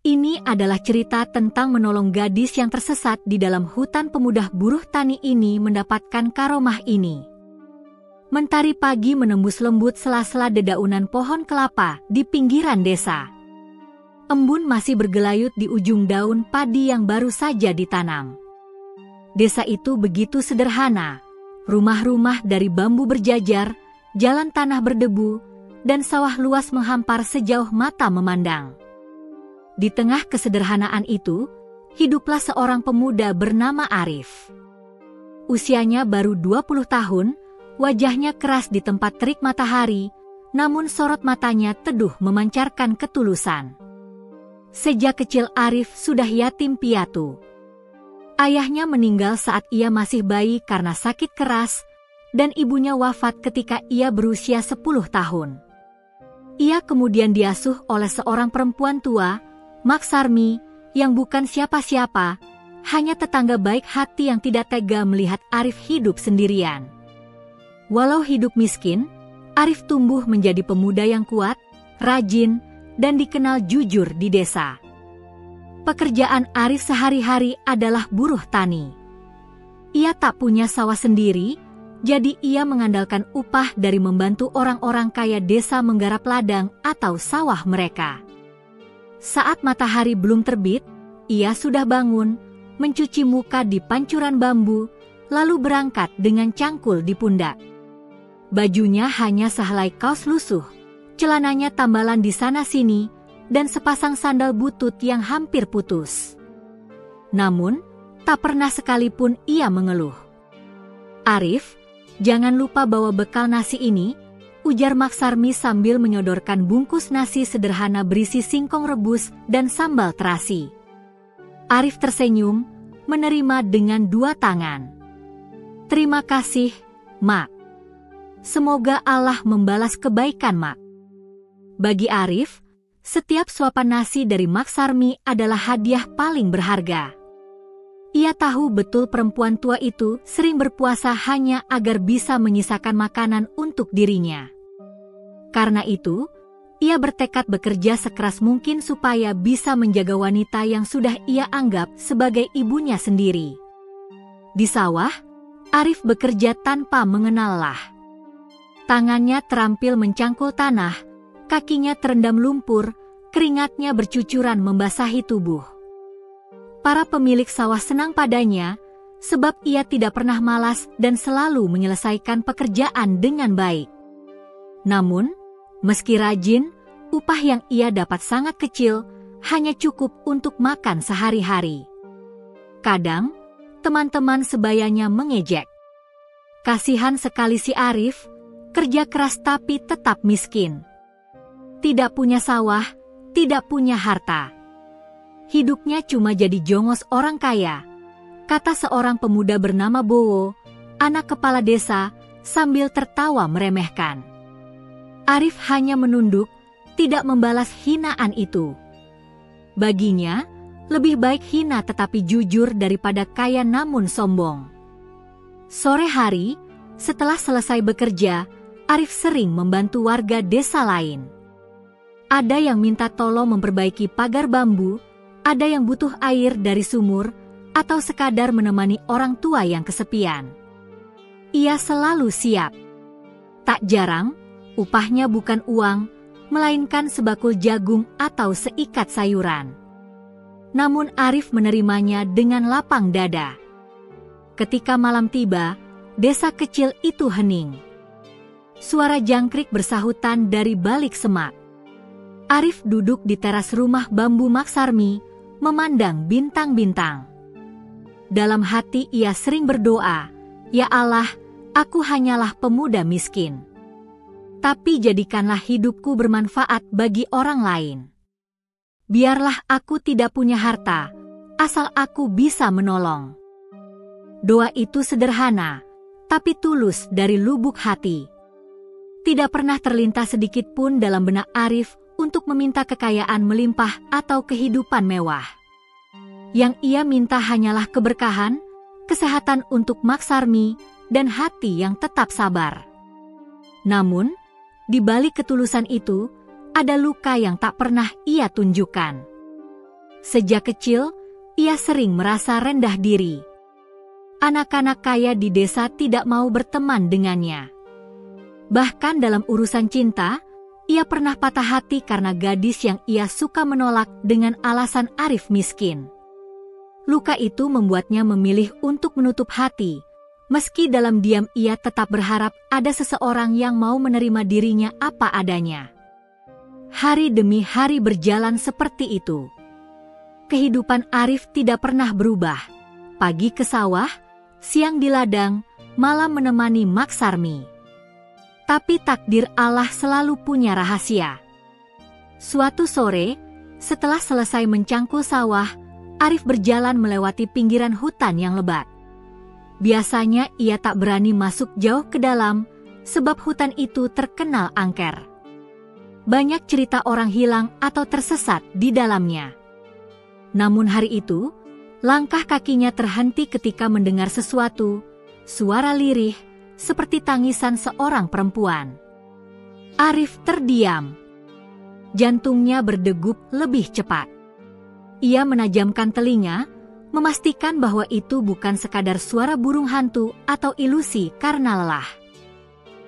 Ini adalah cerita tentang menolong gadis yang tersesat di dalam hutan. Pemuda buruh tani ini mendapatkan karomah ini. Mentari pagi menembus lembut sela-sela dedaunan pohon kelapa di pinggiran desa. Embun masih bergelayut di ujung daun padi yang baru saja ditanam. Desa itu begitu sederhana. Rumah-rumah dari bambu berjajar, jalan tanah berdebu, dan sawah luas menghampar sejauh mata memandang. Di tengah kesederhanaan itu, hiduplah seorang pemuda bernama Arif. Usianya baru 20 tahun, wajahnya keras di tempat terik matahari, namun sorot matanya teduh memancarkan ketulusan. Sejak kecil Arif sudah yatim piatu. Ayahnya meninggal saat ia masih bayi karena sakit keras, dan ibunya wafat ketika ia berusia 10 tahun. Ia kemudian diasuh oleh seorang perempuan tua, Maksarmi, yang bukan siapa-siapa, hanya tetangga baik hati yang tidak tega melihat Arif hidup sendirian. Walau hidup miskin, Arif tumbuh menjadi pemuda yang kuat, rajin, dan dikenal jujur di desa. Pekerjaan Arif sehari-hari adalah buruh tani. Ia tak punya sawah sendiri, jadi ia mengandalkan upah dari membantu orang-orang kaya desa menggarap ladang atau sawah mereka. Saat matahari belum terbit, ia sudah bangun, mencuci muka di pancuran bambu, lalu berangkat dengan cangkul di pundak. Bajunya hanya sehelai kaos lusuh, celananya tambalan di sana-sini, dan sepasang sandal butut yang hampir putus. Namun, tak pernah sekalipun ia mengeluh. "Arif, jangan lupa bawa bekal nasi ini," ujar Maksarmi sambil menyodorkan bungkus nasi sederhana berisi singkong rebus dan sambal terasi. Arif tersenyum, menerima dengan 2 tangan. "Terima kasih, Mak. Semoga Allah membalas kebaikan Mak." Bagi Arif, setiap suapan nasi dari Maksarmi adalah hadiah paling berharga. Ia tahu betul perempuan tua itu sering berpuasa hanya agar bisa menyisakan makanan untuk dirinya. Karena itu, ia bertekad bekerja sekeras mungkin supaya bisa menjaga wanita yang sudah ia anggap sebagai ibunya sendiri. Di sawah, Arif bekerja tanpa mengenal lelah. Tangannya terampil mencangkul tanah, kakinya terendam lumpur, keringatnya bercucuran membasahi tubuh. Para pemilik sawah senang padanya, sebab ia tidak pernah malas dan selalu menyelesaikan pekerjaan dengan baik. Namun, meski rajin, upah yang ia dapat sangat kecil, hanya cukup untuk makan sehari-hari. Kadang, teman-teman sebayanya mengejek. Kasihan sekali si Arif, kerja keras tapi tetap miskin. Tidak punya sawah, tidak punya harta. Hidupnya cuma jadi jongos orang kaya, kata seorang pemuda bernama Bowo, anak kepala desa, sambil tertawa meremehkan. Arif hanya menunduk, tidak membalas hinaan itu. Baginya, lebih baik hina tetapi jujur daripada kaya namun sombong. Sore hari, setelah selesai bekerja, Arif sering membantu warga desa lain. Ada yang minta tolong memperbaiki pagar bambu, ada yang butuh air dari sumur, atau sekadar menemani orang tua yang kesepian. Ia selalu siap. Tak jarang, upahnya bukan uang, melainkan sebakul jagung atau seikat sayuran. Namun Arif menerimanya dengan lapang dada. Ketika malam tiba, desa kecil itu hening. Suara jangkrik bersahutan dari balik semak. Arif duduk di teras rumah bambu Maksarmi, memandang bintang-bintang. Dalam hati ia sering berdoa, "Ya Allah, aku hanyalah pemuda miskin. Tapi jadikanlah hidupku bermanfaat bagi orang lain. Biarlah aku tidak punya harta, asal aku bisa menolong." Doa itu sederhana, tapi tulus dari lubuk hati. Tidak pernah terlintas sedikit pun dalam benak Arif untuk meminta kekayaan melimpah atau kehidupan mewah. Yang ia minta hanyalah keberkahan, kesehatan untuk Maksarmi, dan hati yang tetap sabar. Namun, di balik ketulusan itu, ada luka yang tak pernah ia tunjukkan. Sejak kecil, ia sering merasa rendah diri. Anak-anak kaya di desa tidak mau berteman dengannya. Bahkan dalam urusan cinta, ia pernah patah hati karena gadis yang ia suka menolak dengan alasan Arif miskin. Luka itu membuatnya memilih untuk menutup hati. Meski dalam diam ia tetap berharap ada seseorang yang mau menerima dirinya apa adanya. Hari demi hari berjalan seperti itu. Kehidupan Arif tidak pernah berubah. Pagi ke sawah, siang di ladang, malam menemani Mak Sarmi. Tapi takdir Allah selalu punya rahasia. Suatu sore, setelah selesai mencangkul sawah, Arif berjalan melewati pinggiran hutan yang lebat. Biasanya ia tak berani masuk jauh ke dalam, sebab hutan itu terkenal angker. Banyak cerita orang hilang atau tersesat di dalamnya. Namun hari itu, langkah kakinya terhenti ketika mendengar sesuatu, suara lirih, seperti tangisan seorang perempuan. Arif terdiam. Jantungnya berdegup lebih cepat. Ia menajamkan telinga, memastikan bahwa itu bukan sekadar suara burung hantu atau ilusi karena lelah.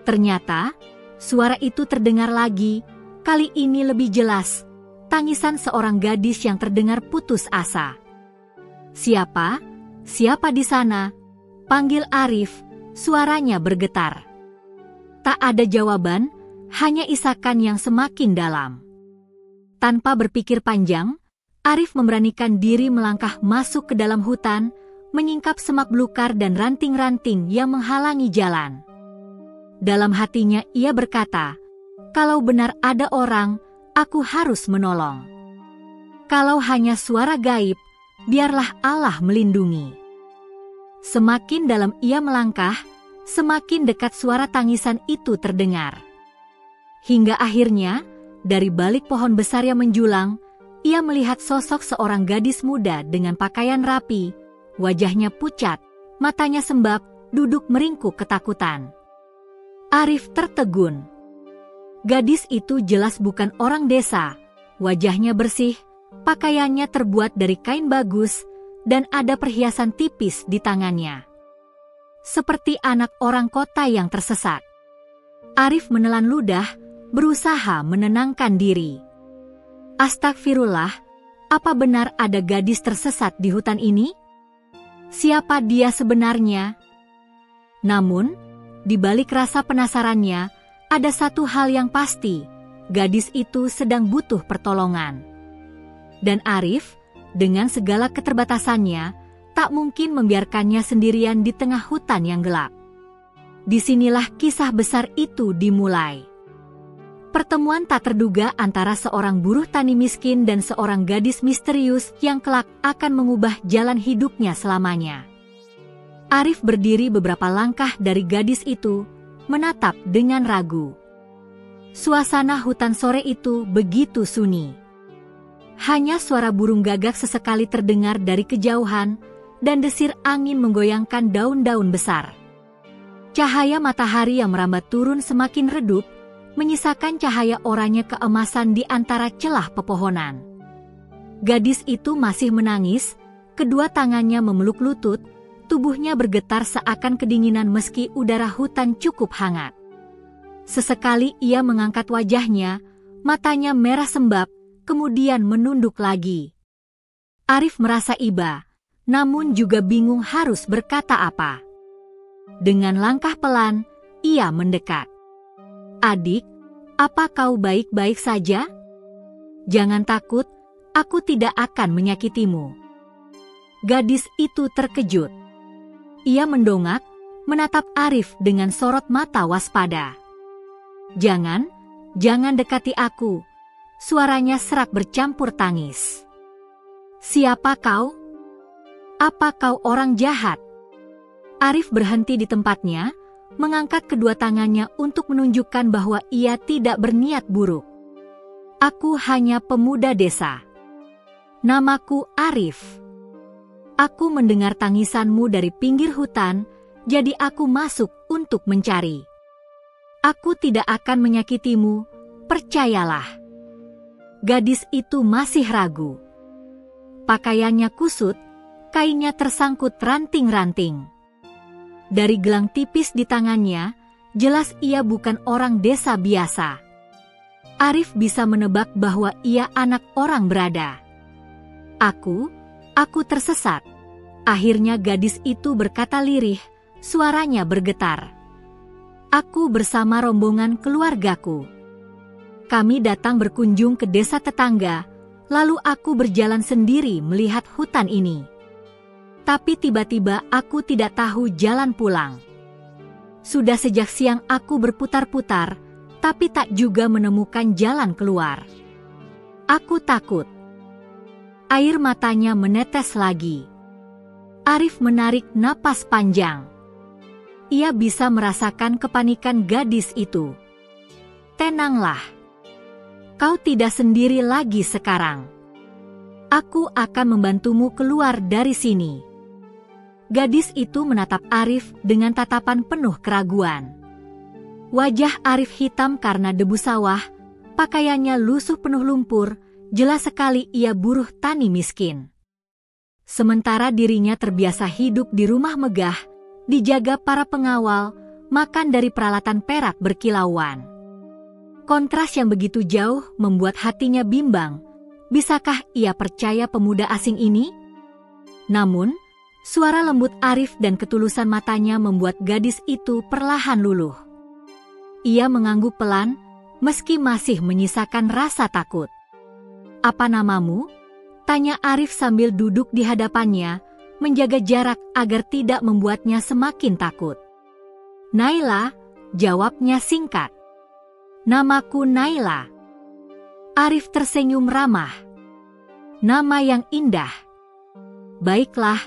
Ternyata, suara itu terdengar lagi, kali ini lebih jelas, tangisan seorang gadis yang terdengar putus asa. "Siapa? Siapa di sana?" panggil Arif, suaranya bergetar. Tak ada jawaban, hanya isakan yang semakin dalam. Tanpa berpikir panjang, Arif memberanikan diri melangkah masuk ke dalam hutan, menyingkap semak belukar dan ranting-ranting yang menghalangi jalan. Dalam hatinya ia berkata, "Kalau benar ada orang, aku harus menolong. Kalau hanya suara gaib, biarlah Allah melindungi." Semakin dalam ia melangkah, semakin dekat suara tangisan itu terdengar. Hingga akhirnya, dari balik pohon besar yang menjulang, ia melihat sosok seorang gadis muda dengan pakaian rapi, wajahnya pucat, matanya sembab, duduk meringkuk ketakutan. Arif tertegun. Gadis itu jelas bukan orang desa, wajahnya bersih, pakaiannya terbuat dari kain bagus, dan ada perhiasan tipis di tangannya. Seperti anak orang kota yang tersesat. Arif menelan ludah, berusaha menenangkan diri. Astagfirullah, apa benar ada gadis tersesat di hutan ini? Siapa dia sebenarnya? Namun, di balik rasa penasarannya, ada satu hal yang pasti, gadis itu sedang butuh pertolongan. Dan Arif, dengan segala keterbatasannya, tak mungkin membiarkannya sendirian di tengah hutan yang gelap. Disinilah kisah besar itu dimulai. Pertemuan tak terduga antara seorang buruh tani miskin dan seorang gadis misterius yang kelak akan mengubah jalan hidupnya selamanya. Arif berdiri beberapa langkah dari gadis itu, menatap dengan ragu. Suasana hutan sore itu begitu sunyi. Hanya suara burung gagak sesekali terdengar dari kejauhan, dan desir angin menggoyangkan daun-daun besar. Cahaya matahari yang merambat turun semakin redup, menyisakan cahaya oranye keemasan di antara celah pepohonan. Gadis itu masih menangis, kedua tangannya memeluk lutut, tubuhnya bergetar seakan kedinginan meski udara hutan cukup hangat. Sesekali ia mengangkat wajahnya, matanya merah sembab, kemudian menunduk lagi. Arif merasa iba, namun juga bingung harus berkata apa. Dengan langkah pelan, ia mendekat. "Adik, apa kau baik-baik saja? Jangan takut, aku tidak akan menyakitimu." Gadis itu terkejut. Ia mendongak, menatap Arif dengan sorot mata waspada. Jangan dekati aku," suaranya serak bercampur tangis. "Siapa kau? Apa kau orang jahat?" Arif berhenti di tempatnya, mengangkat kedua tangannya untuk menunjukkan bahwa ia tidak berniat buruk. "Aku hanya pemuda desa. Namaku Arif. Aku mendengar tangisanmu dari pinggir hutan, jadi aku masuk untuk mencari. Aku tidak akan menyakitimu, percayalah." Gadis itu masih ragu. Pakaiannya kusut, kainnya tersangkut ranting-ranting. Dari gelang tipis di tangannya, jelas ia bukan orang desa biasa. Arif bisa menebak bahwa ia anak orang berada. Aku tersesat. Akhirnya gadis itu berkata lirih, suaranya bergetar. Aku bersama rombongan keluargaku. Kami datang berkunjung ke desa tetangga, lalu aku berjalan sendiri melihat hutan ini. Tapi tiba-tiba aku tidak tahu jalan pulang. Sudah sejak siang aku berputar-putar, tapi tak juga menemukan jalan keluar. Aku takut. Air matanya menetes lagi. Arif menarik napas panjang. Ia bisa merasakan kepanikan gadis itu. Tenanglah. Kau tidak sendiri lagi sekarang. Aku akan membantumu keluar dari sini. Gadis itu menatap Arif dengan tatapan penuh keraguan. Wajah Arif hitam karena debu sawah, pakaiannya lusuh penuh lumpur, jelas sekali ia buruh tani miskin. Sementara dirinya terbiasa hidup di rumah megah, dijaga para pengawal, makan dari peralatan perak berkilauan. Kontras yang begitu jauh membuat hatinya bimbang. Bisakah ia percaya pemuda asing ini? Namun, suara lembut Arif dan ketulusan matanya membuat gadis itu perlahan luluh. Ia mengangguk pelan, meski masih menyisakan rasa takut. Apa namamu? Tanya Arif sambil duduk di hadapannya, menjaga jarak agar tidak membuatnya semakin takut. Naila, jawabnya singkat. Namaku Naila. Arif tersenyum ramah. Nama yang indah. Baiklah,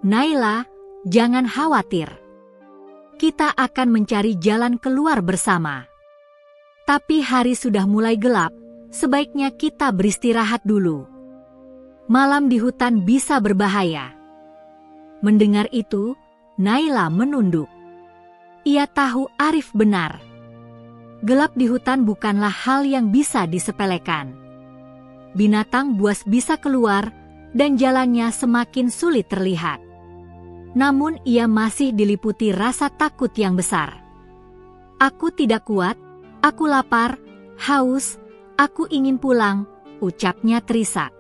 Naila, jangan khawatir. Kita akan mencari jalan keluar bersama. Tapi hari sudah mulai gelap, sebaiknya kita beristirahat dulu. Malam di hutan bisa berbahaya. Mendengar itu, Naila menunduk. Ia tahu Arif benar. Gelap di hutan bukanlah hal yang bisa disepelekan. Binatang buas bisa keluar, dan jalannya semakin sulit terlihat. Namun ia masih diliputi rasa takut yang besar. Aku tidak kuat, aku lapar, haus, aku ingin pulang, ucapnya terisak.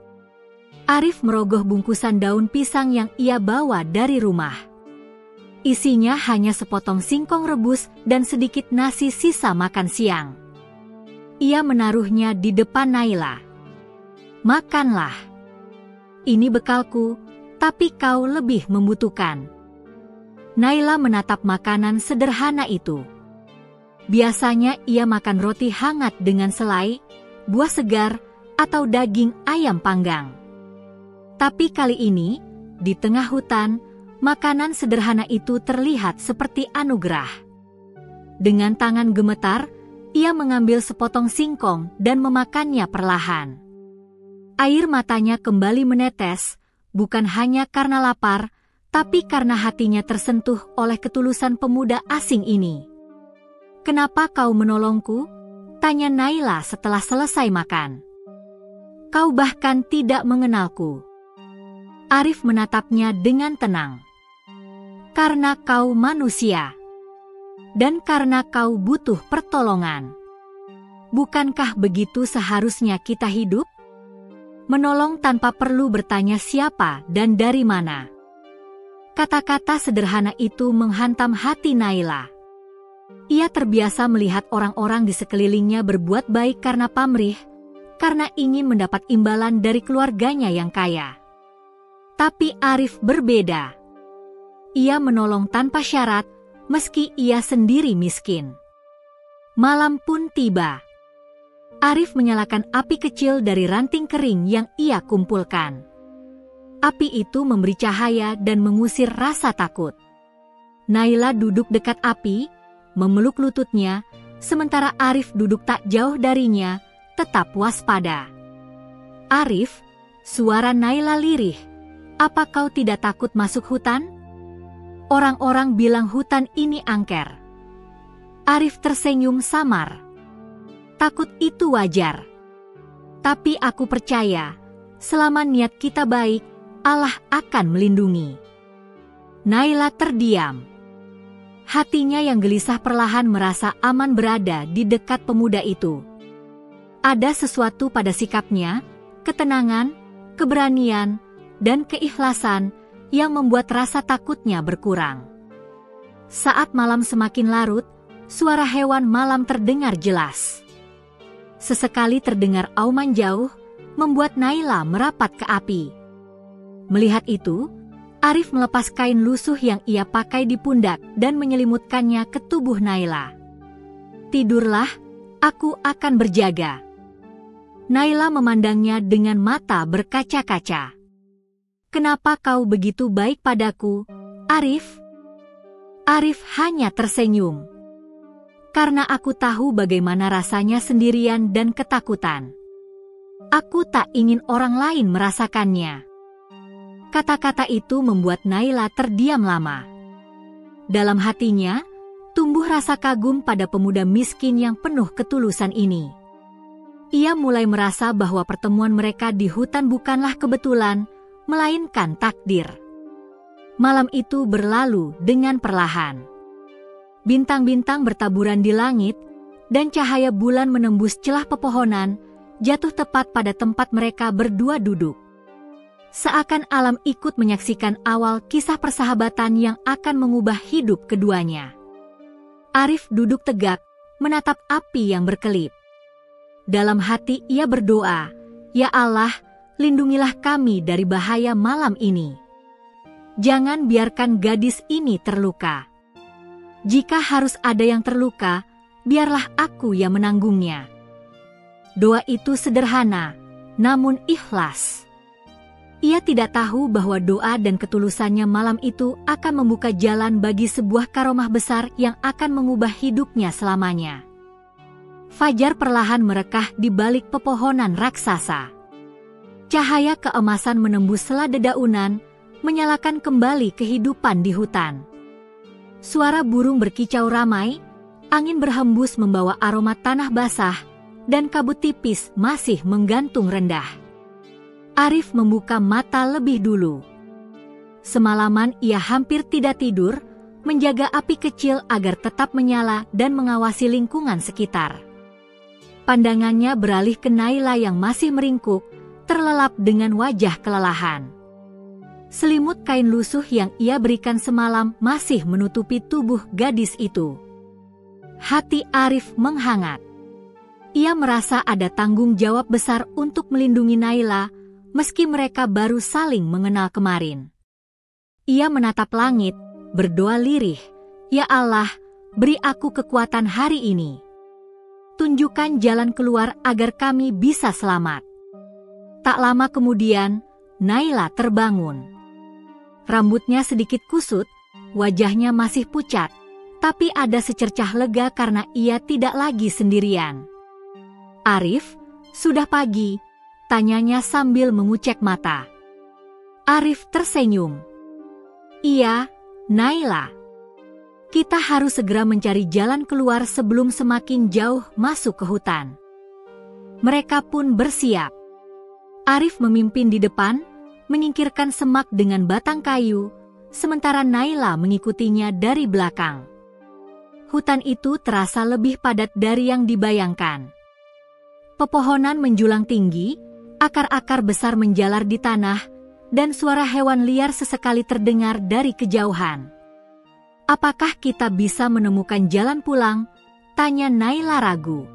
Arif merogoh bungkusan daun pisang yang ia bawa dari rumah. Isinya hanya sepotong singkong rebus dan sedikit nasi sisa makan siang. Ia menaruhnya di depan Naila. Makanlah. Ini bekalku, tapi kau lebih membutuhkan. Naila menatap makanan sederhana itu. Biasanya ia makan roti hangat dengan selai, buah segar, atau daging ayam panggang. Tapi kali ini, di tengah hutan, makanan sederhana itu terlihat seperti anugerah. Dengan tangan gemetar, ia mengambil sepotong singkong dan memakannya perlahan. Air matanya kembali menetes, bukan hanya karena lapar, tapi karena hatinya tersentuh oleh ketulusan pemuda asing ini. Kenapa kau menolongku? Tanya Naila setelah selesai makan. Kau bahkan tidak mengenalku. Arif menatapnya dengan tenang. Karena kau manusia. Dan karena kau butuh pertolongan. Bukankah begitu seharusnya kita hidup? Menolong tanpa perlu bertanya siapa dan dari mana. Kata-kata sederhana itu menghantam hati Naila. Ia terbiasa melihat orang-orang di sekelilingnya berbuat baik karena pamrih, karena ingin mendapat imbalan dari keluarganya yang kaya. Tapi Arif berbeda. Ia menolong tanpa syarat, meski ia sendiri miskin. Malam pun tiba. Arif menyalakan api kecil dari ranting kering yang ia kumpulkan. Api itu memberi cahaya dan mengusir rasa takut. Naila duduk dekat api, memeluk lututnya, sementara Arif duduk tak jauh darinya, tetap waspada. Arif, suara Naila lirih, apa kau tidak takut masuk hutan? Orang-orang bilang hutan ini angker. Arif tersenyum samar. Takut itu wajar. Tapi aku percaya, Selama niat kita baik, Allah akan melindungi. Naila terdiam. Hatinya yang gelisah perlahan merasa aman berada di dekat pemuda itu. Ada sesuatu pada sikapnya, ketenangan, keberanian, dan keikhlasan yang membuat rasa takutnya berkurang. Saat malam semakin larut, suara hewan malam terdengar jelas. Sesekali terdengar auman jauh, membuat Naila merapat ke api. Melihat itu, Arif melepas kain lusuh yang ia pakai di pundak dan menyelimutkannya ke tubuh Naila. "Tidurlah, aku akan berjaga." Naila memandangnya dengan mata berkaca-kaca. "Kenapa kau begitu baik padaku, Arif?" Arif hanya tersenyum. "Karena aku tahu bagaimana rasanya sendirian dan ketakutan. Aku tak ingin orang lain merasakannya." Kata-kata itu membuat Naila terdiam lama. Dalam hatinya, tumbuh rasa kagum pada pemuda miskin yang penuh ketulusan ini. Ia mulai merasa bahwa pertemuan mereka di hutan bukanlah kebetulan, melainkan takdir. Malam itu berlalu dengan perlahan. Bintang-bintang bertaburan di langit, dan cahaya bulan menembus celah pepohonan, jatuh tepat pada tempat mereka berdua duduk. Seakan alam ikut menyaksikan awal kisah persahabatan yang akan mengubah hidup keduanya. Arif duduk tegak, menatap api yang berkelip. Dalam hati ia berdoa, "Ya Allah, lindungilah kami dari bahaya malam ini. Jangan biarkan gadis ini terluka. Jika harus ada yang terluka, biarlah aku yang menanggungnya." Doa itu sederhana, namun ikhlas. Ia tidak tahu bahwa doa dan ketulusannya malam itu akan membuka jalan bagi sebuah karomah besar yang akan mengubah hidupnya selamanya. Fajar perlahan merekah di balik pepohonan raksasa. Cahaya keemasan menembus sela dedaunan, menyalakan kembali kehidupan di hutan. Suara burung berkicau ramai, angin berhembus membawa aroma tanah basah, dan kabut tipis masih menggantung rendah. Arif membuka mata lebih dulu. Semalaman ia hampir tidak tidur, menjaga api kecil agar tetap menyala dan mengawasi lingkungan sekitar. Pandangannya beralih ke Naila yang masih meringkuk, terlelap dengan wajah kelelahan. Selimut kain lusuh yang ia berikan semalam masih menutupi tubuh gadis itu. Hati Arif menghangat. Ia merasa ada tanggung jawab besar untuk melindungi Naila, meski mereka baru saling mengenal kemarin. Ia menatap langit, berdoa lirih, "Ya Allah, beri aku kekuatan hari ini. Tunjukkan jalan keluar agar kami bisa selamat." Tak lama kemudian, Naila terbangun. Rambutnya sedikit kusut, wajahnya masih pucat, tapi ada secercah lega karena ia tidak lagi sendirian. "Arif, sudah pagi?" tanyanya sambil mengucek mata. Arif tersenyum. "Iya, Naila. Kita harus segera mencari jalan keluar sebelum semakin jauh masuk ke hutan." Mereka pun bersiap. Arif memimpin di depan, menyingkirkan semak dengan batang kayu, sementara Naila mengikutinya dari belakang. Hutan itu terasa lebih padat dari yang dibayangkan. Pepohonan menjulang tinggi, akar-akar besar menjalar di tanah, dan suara hewan liar sesekali terdengar dari kejauhan. "Apakah kita bisa menemukan jalan pulang?" tanya Naila ragu.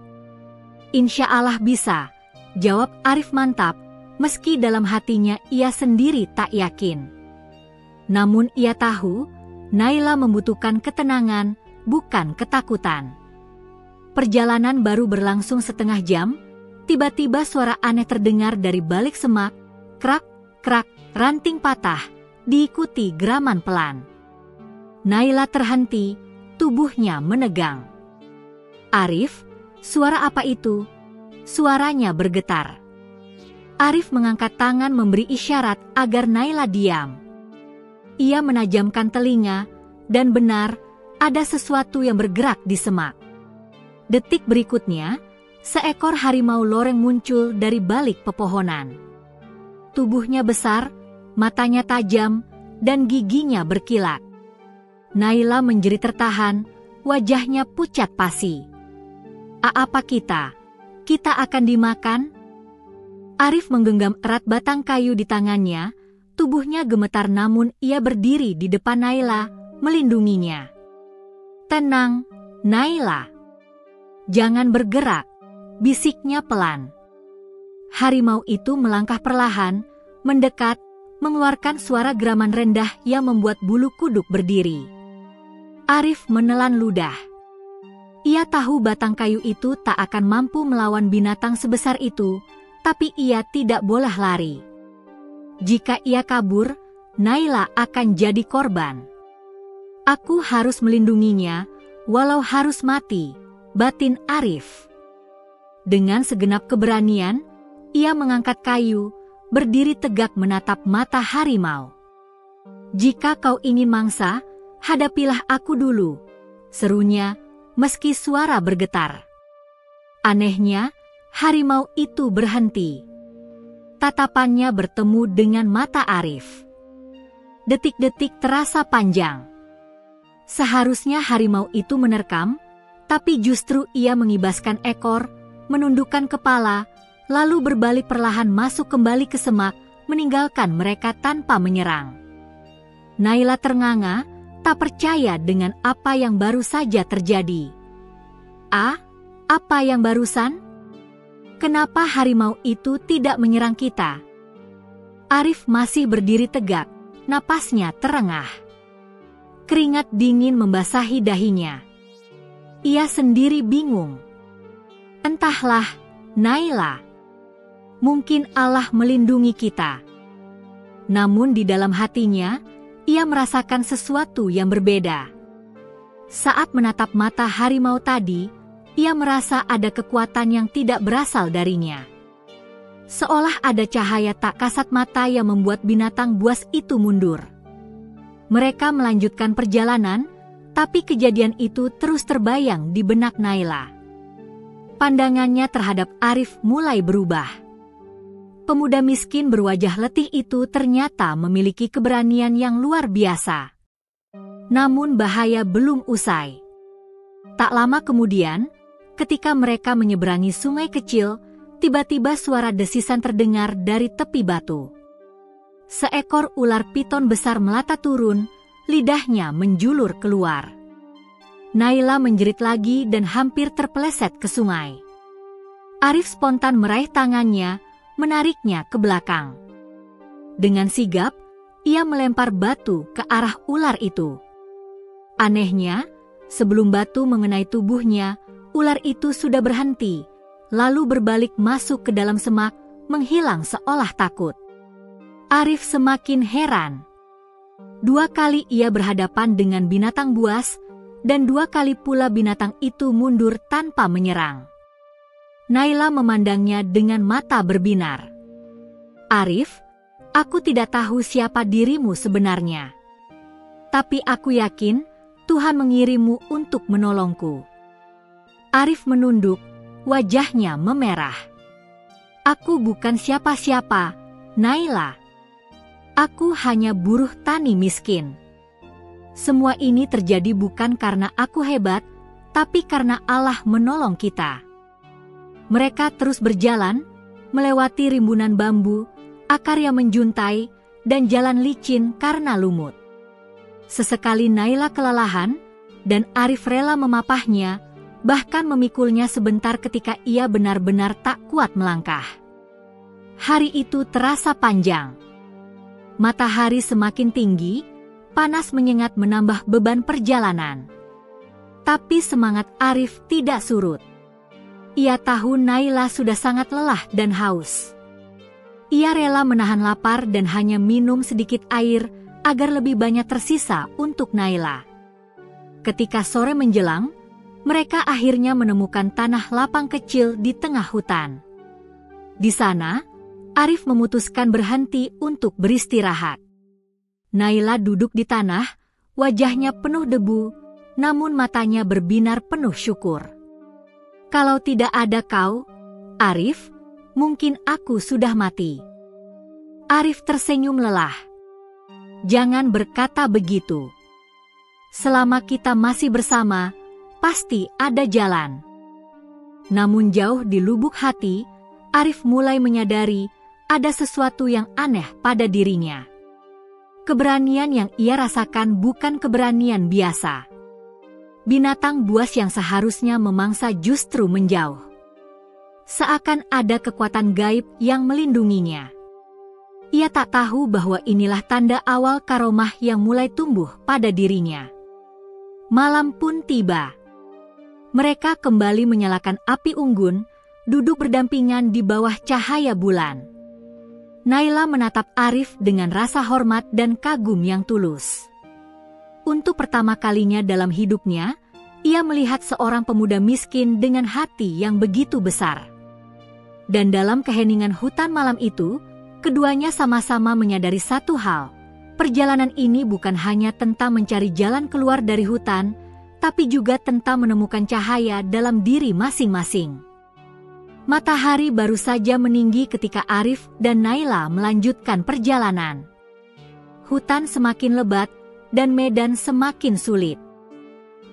"Insya Allah bisa," jawab Arif mantap, meski dalam hatinya ia sendiri tak yakin. Namun ia tahu, Naila membutuhkan ketenangan, bukan ketakutan. Perjalanan baru berlangsung setengah jam, tiba-tiba suara aneh terdengar dari balik semak, krak, krak, ranting patah, diikuti geraman pelan. Naila terhenti, tubuhnya menegang. "Arif, suara apa itu?" Suaranya bergetar. Arif mengangkat tangan memberi isyarat agar Naila diam. Ia menajamkan telinga, dan benar, ada sesuatu yang bergerak di semak. Detik berikutnya, seekor harimau loreng muncul dari balik pepohonan. Tubuhnya besar, matanya tajam, dan giginya berkilat. Naila menjerit tertahan, wajahnya pucat pasi. Apa kita? Kita akan dimakan? Arif menggenggam erat batang kayu di tangannya, tubuhnya gemetar namun ia berdiri di depan Naila, melindunginya. Tenang, Naila. Jangan bergerak, bisiknya pelan. Harimau itu melangkah perlahan, mendekat, mengeluarkan suara geraman rendah yang membuat bulu kuduk berdiri. Arif menelan ludah. Ia tahu batang kayu itu tak akan mampu melawan binatang sebesar itu, tapi ia tidak boleh lari. Jika ia kabur, Naila akan jadi korban. Aku harus melindunginya, walau harus mati, batin Arif. Dengan segenap keberanian, ia mengangkat kayu, berdiri tegak menatap mata harimau. Jika kau ingin mangsa, hadapilah aku dulu, serunya, meski suara bergetar. Anehnya, harimau itu berhenti. Tatapannya bertemu dengan mata Arif. Detik-detik terasa panjang. Seharusnya harimau itu menerkam, tapi justru ia mengibaskan ekor, menundukkan kepala, lalu berbalik perlahan masuk kembali ke semak, meninggalkan mereka tanpa menyerang. Naila ternganga, tak percaya dengan apa yang baru saja terjadi. Apa yang barusan? Kenapa harimau itu tidak menyerang kita? Arif masih berdiri tegak, napasnya terengah. Keringat dingin membasahi dahinya. Ia sendiri bingung. Entahlah, Naila. Mungkin Allah melindungi kita. Namun di dalam hatinya, ia merasakan sesuatu yang berbeda. Saat menatap mata harimau tadi, ia merasa ada kekuatan yang tidak berasal darinya. Seolah ada cahaya tak kasat mata yang membuat binatang buas itu mundur. Mereka melanjutkan perjalanan, tapi kejadian itu terus terbayang di benak Naila. Pandangannya terhadap Arif mulai berubah. Pemuda miskin berwajah letih itu ternyata memiliki keberanian yang luar biasa. Namun bahaya belum usai. Tak lama kemudian, ketika mereka menyeberangi sungai kecil, tiba-tiba suara desisan terdengar dari tepi batu. Seekor ular piton besar melata turun, lidahnya menjulur keluar. Naila menjerit lagi dan hampir terpeleset ke sungai. Arif spontan meraih tangannya, menariknya ke belakang. Dengan sigap, ia melempar batu ke arah ular itu. Anehnya, sebelum batu mengenai tubuhnya, ular itu sudah berhenti, lalu berbalik masuk ke dalam semak, menghilang seolah takut. Arif semakin heran. 2 kali ia berhadapan dengan binatang buas, dan 2 kali pula binatang itu mundur tanpa menyerang. Naila memandangnya dengan mata berbinar. Arif, aku tidak tahu siapa dirimu sebenarnya. Tapi aku yakin Tuhan mengirimmu untuk menolongku. Arif menunduk, wajahnya memerah. Aku bukan siapa-siapa, Naila. Aku hanya buruh tani miskin. Semua ini terjadi bukan karena aku hebat, tapi karena Allah menolong kita. Mereka terus berjalan, melewati rimbunan bambu, akar yang menjuntai, dan jalan licin karena lumut. Sesekali Naila kelelahan, dan Arif rela memapahnya, bahkan memikulnya sebentar ketika ia benar-benar tak kuat melangkah. Hari itu terasa panjang. Matahari semakin tinggi, panas menyengat menambah beban perjalanan. Tapi semangat Arif tidak surut. Ia tahu Naila sudah sangat lelah dan haus. Ia rela menahan lapar dan hanya minum sedikit air agar lebih banyak tersisa untuk Naila. Ketika sore menjelang, mereka akhirnya menemukan tanah lapang kecil di tengah hutan. Di sana, Arif memutuskan berhenti untuk beristirahat. Naila duduk di tanah, wajahnya penuh debu, namun matanya berbinar penuh syukur. Kalau tidak ada kau, Arif, mungkin aku sudah mati. Arif tersenyum lelah. Jangan berkata begitu. Selama kita masih bersama, pasti ada jalan. Namun jauh di lubuk hati, Arif mulai menyadari ada sesuatu yang aneh pada dirinya. Keberanian yang ia rasakan bukan keberanian biasa. Binatang buas yang seharusnya memangsa justru menjauh. Seakan ada kekuatan gaib yang melindunginya. Ia tak tahu bahwa inilah tanda awal karomah yang mulai tumbuh pada dirinya. Malam pun tiba. Mereka kembali menyalakan api unggun, duduk berdampingan di bawah cahaya bulan. Naila menatap Arif dengan rasa hormat dan kagum yang tulus. Untuk pertama kalinya dalam hidupnya, ia melihat seorang pemuda miskin dengan hati yang begitu besar. Dan dalam keheningan hutan malam itu, keduanya sama-sama menyadari satu hal. Perjalanan ini bukan hanya tentang mencari jalan keluar dari hutan, tapi juga tentang menemukan cahaya dalam diri masing-masing. Matahari baru saja meninggi ketika Arif dan Naila melanjutkan perjalanan. Hutan semakin lebat dan medan semakin sulit.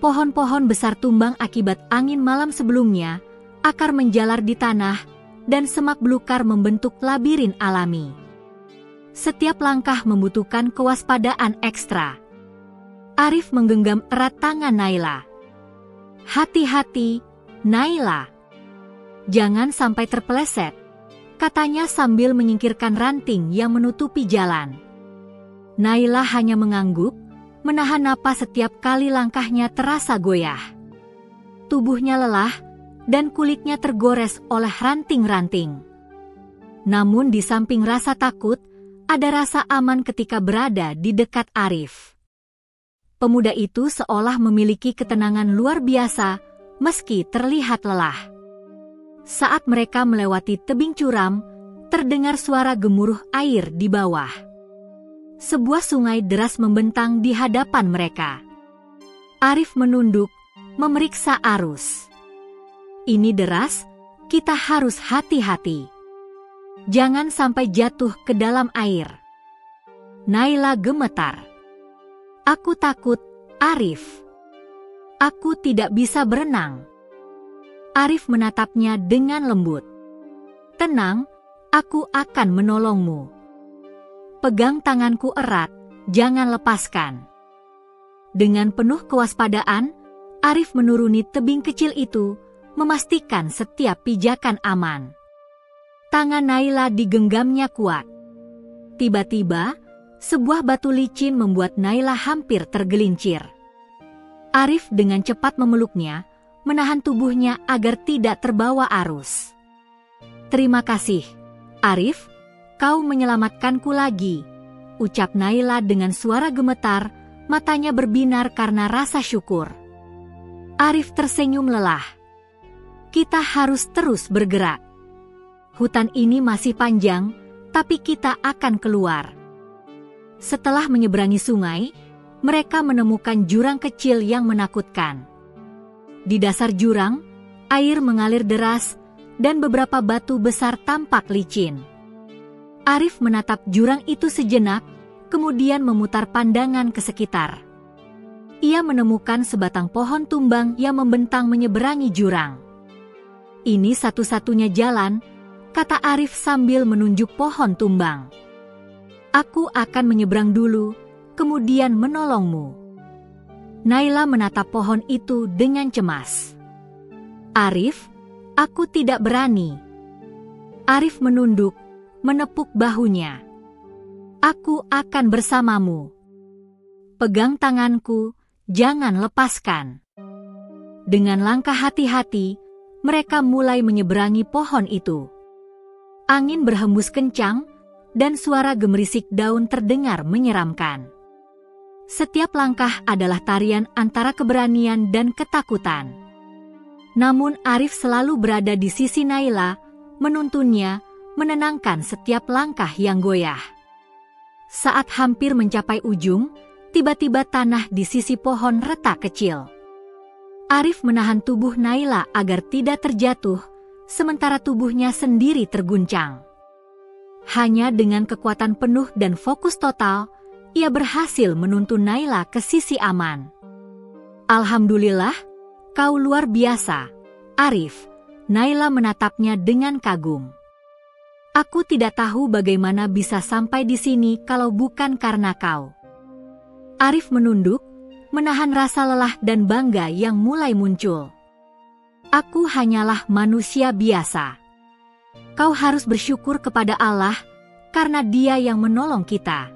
Pohon-pohon besar tumbang akibat angin malam sebelumnya, akar menjalar di tanah, dan semak belukar membentuk labirin alami. Setiap langkah membutuhkan kewaspadaan ekstra. Arif menggenggam erat tangan Naila. "Hati-hati, Naila. Jangan sampai terpeleset," katanya sambil menyingkirkan ranting yang menutupi jalan. Naila hanya mengangguk, menahan napas setiap kali langkahnya terasa goyah. Tubuhnya lelah, dan kulitnya tergores oleh ranting-ranting. Namun di samping rasa takut, ada rasa aman ketika berada di dekat Arif. Pemuda itu seolah memiliki ketenangan luar biasa, meski terlihat lelah. Saat mereka melewati tebing curam, terdengar suara gemuruh air di bawah. Sebuah sungai deras membentang di hadapan mereka. Arif menunduk, memeriksa arus. "Ini deras, kita harus hati-hati. Jangan sampai jatuh ke dalam air." Naila gemetar. "Aku takut, Arif. Aku tidak bisa berenang." Arif menatapnya dengan lembut. "Tenang, aku akan menolongmu. Pegang tanganku erat, jangan lepaskan." Dengan penuh kewaspadaan, Arif menuruni tebing kecil itu, memastikan setiap pijakan aman. Tangan Naila digenggamnya kuat. Tiba-tiba, sebuah batu licin membuat Naila hampir tergelincir. Arif dengan cepat memeluknya, menahan tubuhnya agar tidak terbawa arus. "Terima kasih, Arif, kau menyelamatkanku lagi," ucap Naila dengan suara gemetar, matanya berbinar karena rasa syukur. Arif tersenyum lelah. "Kita harus terus bergerak. Hutan ini masih panjang, tapi kita akan keluar." Setelah menyeberangi sungai, mereka menemukan jurang kecil yang menakutkan. Di dasar jurang, air mengalir deras, dan beberapa batu besar tampak licin. Arif menatap jurang itu sejenak, kemudian memutar pandangan ke sekitar. Ia menemukan sebatang pohon tumbang yang membentang menyeberangi jurang. "Ini satu-satunya jalan," kata Arif sambil menunjuk pohon tumbang. "Aku akan menyeberang dulu, kemudian menolongmu." Naila menatap pohon itu dengan cemas. "Arif, aku tidak berani." Arif menunduk, menepuk bahunya. "Aku akan bersamamu. Pegang tanganku, jangan lepaskan." Dengan langkah hati-hati, mereka mulai menyeberangi pohon itu. Angin berhembus kencang, dan suara gemerisik daun terdengar menyeramkan. Setiap langkah adalah tarian antara keberanian dan ketakutan. Namun Arif selalu berada di sisi Naila, menuntunnya, menenangkan setiap langkah yang goyah. Saat hampir mencapai ujung, tiba-tiba tanah di sisi pohon retak kecil. Arif menahan tubuh Naila agar tidak terjatuh, sementara tubuhnya sendiri terguncang. Hanya dengan kekuatan penuh dan fokus total, ia berhasil menuntun Naila ke sisi aman. "Alhamdulillah, kau luar biasa, Arif." Naila menatapnya dengan kagum. "Aku tidak tahu bagaimana bisa sampai di sini kalau bukan karena kau." Arif menunduk, menahan rasa lelah dan bangga yang mulai muncul. "Aku hanyalah manusia biasa. Kau harus bersyukur kepada Allah karena Dia yang menolong kita."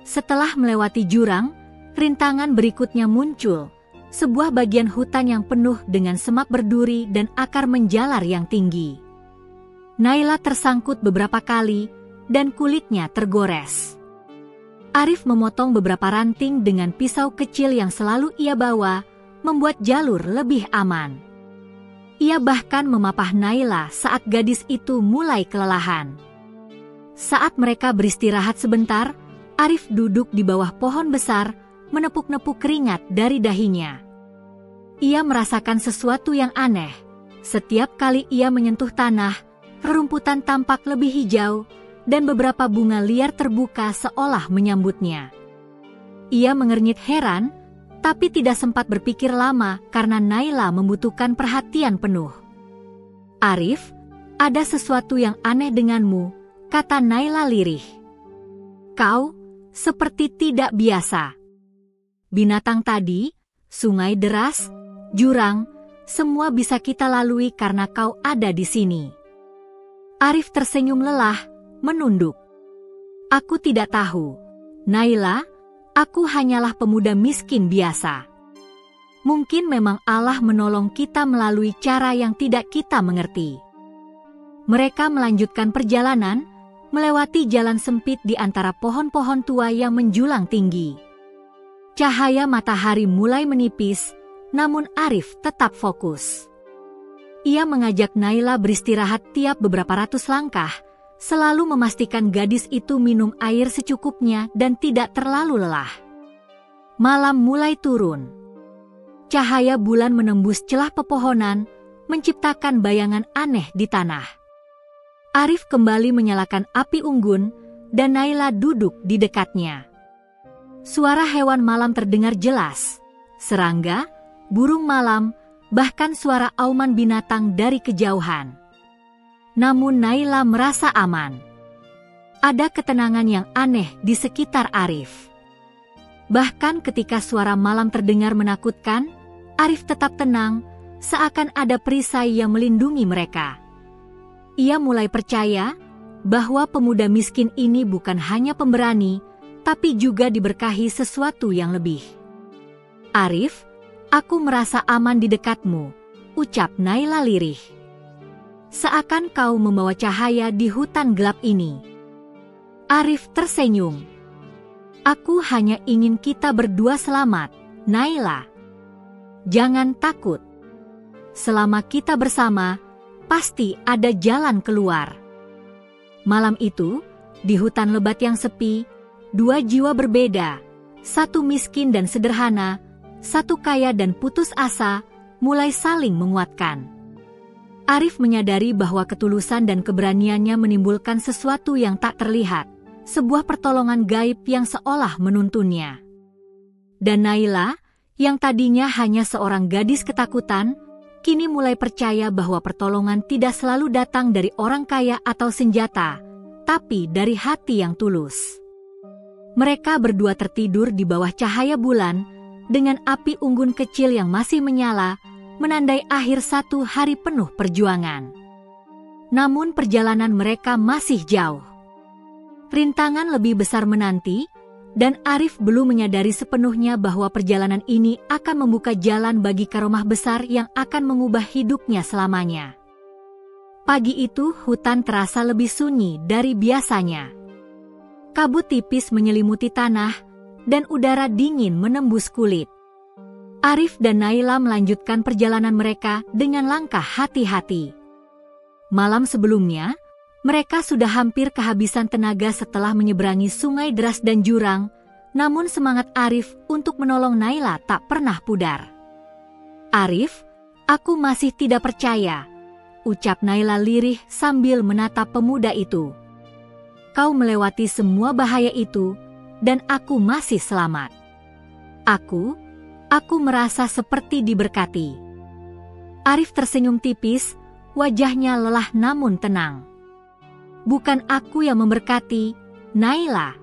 Setelah melewati jurang, rintangan berikutnya muncul, sebuah bagian hutan yang penuh dengan semak berduri dan akar menjalar yang tinggi. Naila tersangkut beberapa kali dan kulitnya tergores. Arif memotong beberapa ranting dengan pisau kecil yang selalu ia bawa, membuat jalur lebih aman. Ia bahkan memapah Naila saat gadis itu mulai kelelahan. Saat mereka beristirahat sebentar, Arif duduk di bawah pohon besar, menepuk-nepuk keringat dari dahinya. Ia merasakan sesuatu yang aneh. Setiap kali ia menyentuh tanah, rerumputan tampak lebih hijau, dan beberapa bunga liar terbuka seolah menyambutnya. Ia mengernyit heran, tapi tidak sempat berpikir lama karena Naila membutuhkan perhatian penuh. "Arif, ada sesuatu yang aneh denganmu," kata Naila lirih. "Kau seperti tidak biasa. Binatang tadi, sungai deras, jurang, semua bisa kita lalui karena kau ada di sini." Arif tersenyum lelah, menunduk. "Aku tidak tahu, Naila, aku hanyalah pemuda miskin biasa. Mungkin memang Allah menolong kita melalui cara yang tidak kita mengerti." Mereka melanjutkan perjalanan, melewati jalan sempit di antara pohon-pohon tua yang menjulang tinggi. Cahaya matahari mulai menipis, namun Arif tetap fokus. Ia mengajak Naila beristirahat tiap beberapa ratus langkah, selalu memastikan gadis itu minum air secukupnya dan tidak terlalu lelah. Malam mulai turun. Cahaya bulan menembus celah pepohonan, menciptakan bayangan aneh di tanah. Arif kembali menyalakan api unggun, dan Naila duduk di dekatnya. Suara hewan malam terdengar jelas. Serangga, burung malam, bahkan suara auman binatang dari kejauhan. Namun Naila merasa aman. Ada ketenangan yang aneh di sekitar Arif. Bahkan ketika suara malam terdengar menakutkan, Arif tetap tenang, seakan ada perisai yang melindungi mereka. Ia mulai percaya bahwa pemuda miskin ini bukan hanya pemberani, tapi juga diberkahi sesuatu yang lebih. "Arif, aku merasa aman di dekatmu," ucap Naila lirih. "Seakan kau membawa cahaya di hutan gelap ini." Arif tersenyum. "Aku hanya ingin kita berdua selamat, Naila. Jangan takut. Selama kita bersama, pasti ada jalan keluar." Malam itu, di hutan lebat yang sepi, dua jiwa berbeda, satu miskin dan sederhana, satu kaya dan putus asa, mulai saling menguatkan. Arif menyadari bahwa ketulusan dan keberaniannya menimbulkan sesuatu yang tak terlihat, sebuah pertolongan gaib yang seolah menuntunnya. Dan Naila, yang tadinya hanya seorang gadis ketakutan, kini mulai percaya bahwa pertolongan tidak selalu datang dari orang kaya atau senjata, tapi dari hati yang tulus. Mereka berdua tertidur di bawah cahaya bulan, dengan api unggun kecil yang masih menyala, menandai akhir satu hari penuh perjuangan. Namun perjalanan mereka masih jauh. Rintangan lebih besar menanti, dan Arif belum menyadari sepenuhnya bahwa perjalanan ini akan membuka jalan bagi karomah besar yang akan mengubah hidupnya selamanya. Pagi itu hutan terasa lebih sunyi dari biasanya. Kabut tipis menyelimuti tanah, dan udara dingin menembus kulit. Arif dan Naila melanjutkan perjalanan mereka dengan langkah hati-hati. Malam sebelumnya, mereka sudah hampir kehabisan tenaga setelah menyeberangi sungai deras dan jurang, namun semangat Arif untuk menolong Naila tak pernah pudar. "Arif, aku masih tidak percaya," ucap Naila lirih sambil menatap pemuda itu. kau melewati semua bahaya itu, dan aku masih selamat. Aku merasa seperti diberkati. Arif tersenyum tipis, wajahnya lelah namun tenang. Bukan aku yang memberkati, Naila.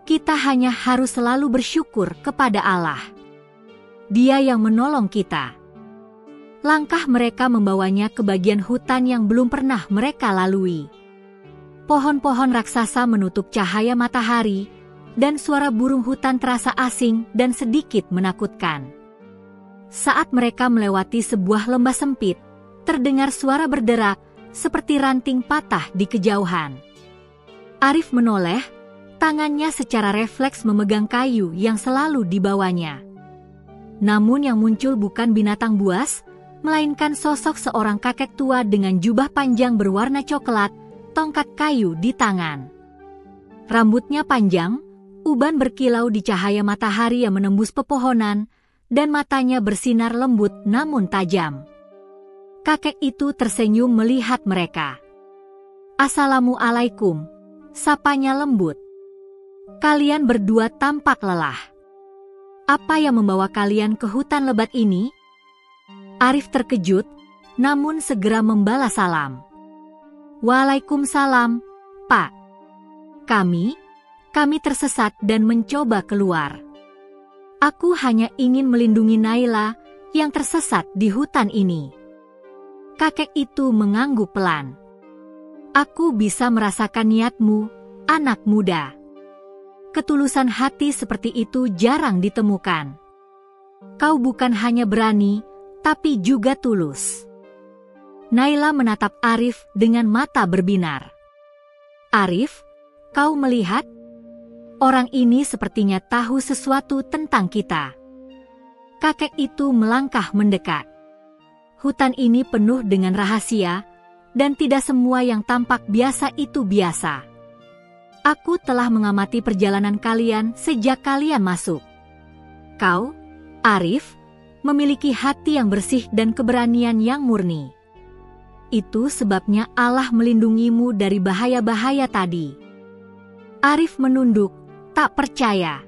Kita hanya harus selalu bersyukur kepada Allah. Dia yang menolong kita. Langkah mereka membawanya ke bagian hutan yang belum pernah mereka lalui. Pohon-pohon raksasa menutup cahaya matahari, dan suara burung hutan terasa asing dan sedikit menakutkan. Saat mereka melewati sebuah lembah sempit, terdengar suara berderak, seperti ranting patah di kejauhan. Arif menoleh, tangannya secara refleks memegang kayu yang selalu dibawanya. Namun yang muncul bukan binatang buas, melainkan sosok seorang kakek tua dengan jubah panjang berwarna coklat, tongkat kayu di tangan. Rambutnya panjang, uban berkilau di cahaya matahari yang menembus pepohonan, dan matanya bersinar lembut namun tajam. Kakek itu tersenyum melihat mereka. "Assalamualaikum," sapanya lembut. "Kalian berdua tampak lelah. Apa yang membawa kalian ke hutan lebat ini?" Arif terkejut, namun segera membalas salam. "Waalaikumsalam, Pak. Kami tersesat dan mencoba keluar. Aku hanya ingin melindungi Naila yang tersesat di hutan ini." Kakek itu mengangguk pelan. "Aku bisa merasakan niatmu, anak muda. Ketulusan hati seperti itu jarang ditemukan. Kau bukan hanya berani, tapi juga tulus." Naila menatap Arif dengan mata berbinar. "Arif, kau melihat? Orang ini sepertinya tahu sesuatu tentang kita." Kakek itu melangkah mendekat. Hutan ini penuh dengan rahasia, dan tidak semua yang tampak biasa itu biasa. Aku telah mengamati perjalanan kalian sejak kalian masuk. Kau, Arif, memiliki hati yang bersih dan keberanian yang murni. Itu sebabnya Allah melindungimu dari bahaya-bahaya tadi." Arif menunduk, tak percaya.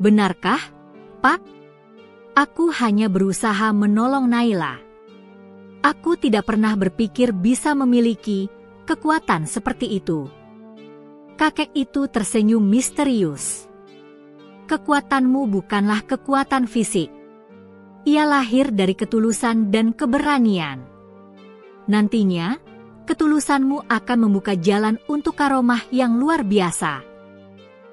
"Benarkah, Pak? Aku hanya berusaha menolong Naila. Aku tidak pernah berpikir bisa memiliki kekuatan seperti itu." Kakek itu tersenyum misterius. "Kekuatanmu bukanlah kekuatan fisik. Ia lahir dari ketulusan dan keberanian. Nantinya, ketulusanmu akan membuka jalan untuk karomah yang luar biasa.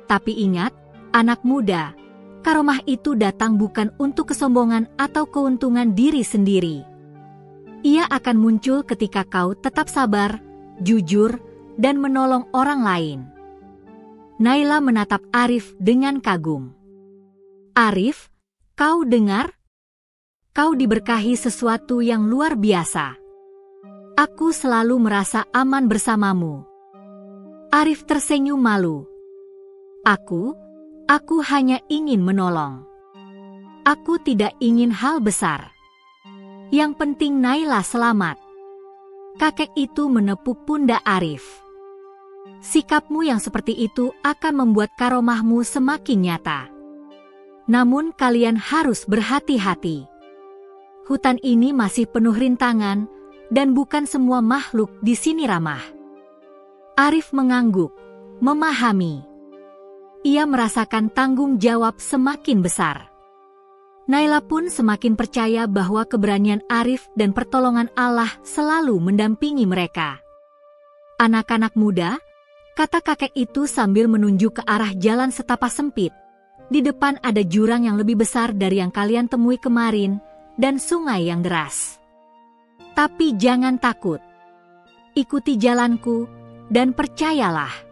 Tapi ingat, anak muda, karomah itu datang bukan untuk kesombongan atau keuntungan diri sendiri. Ia akan muncul ketika kau tetap sabar, jujur, dan menolong orang lain." Naila menatap Arif dengan kagum. "Arif, kau dengar? Kau diberkahi sesuatu yang luar biasa. Aku selalu merasa aman bersamamu." Arif tersenyum malu. Aku hanya ingin menolong. Aku tidak ingin hal besar. Yang penting Naila selamat." Kakek itu menepuk pundak Arif. "Sikapmu yang seperti itu akan membuat karomahmu semakin nyata. Namun kalian harus berhati-hati. Hutan ini masih penuh rintangan, dan bukan semua makhluk di sini ramah." Arif mengangguk, memahami. Ia merasakan tanggung jawab semakin besar. Naila pun semakin percaya bahwa keberanian Arif dan pertolongan Allah selalu mendampingi mereka. "Anak-anak muda," kata kakek itu sambil menunjuk ke arah jalan setapak sempit. "Di depan ada jurang yang lebih besar dari yang kalian temui kemarin, dan sungai yang deras. Tapi jangan takut. Ikuti jalanku, dan percayalah.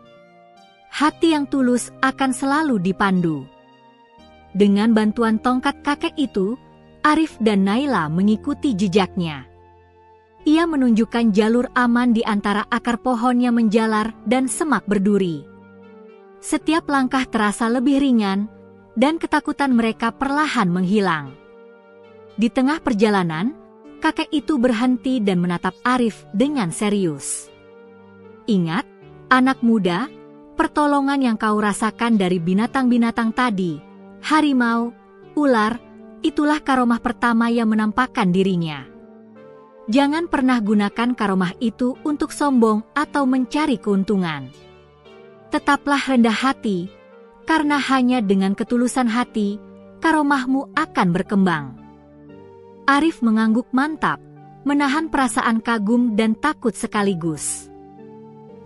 Hati yang tulus akan selalu dipandu." Dengan bantuan tongkat kakek itu, Arif dan Naila mengikuti jejaknya. Ia menunjukkan jalur aman di antara akar pohon yang menjalar dan semak berduri. Setiap langkah terasa lebih ringan, dan ketakutan mereka perlahan menghilang. Di tengah perjalanan, kakek itu berhenti dan menatap Arif dengan serius. "Ingat, Anak muda, pertolongan yang kau rasakan dari binatang-binatang tadi, harimau, ular, itulah karomah pertama yang menampakkan dirinya. Jangan pernah gunakan karomah itu untuk sombong atau mencari keuntungan. Tetaplah rendah hati, karena hanya dengan ketulusan hati, karomahmu akan berkembang. Arif mengangguk mantap, menahan perasaan kagum dan takut sekaligus.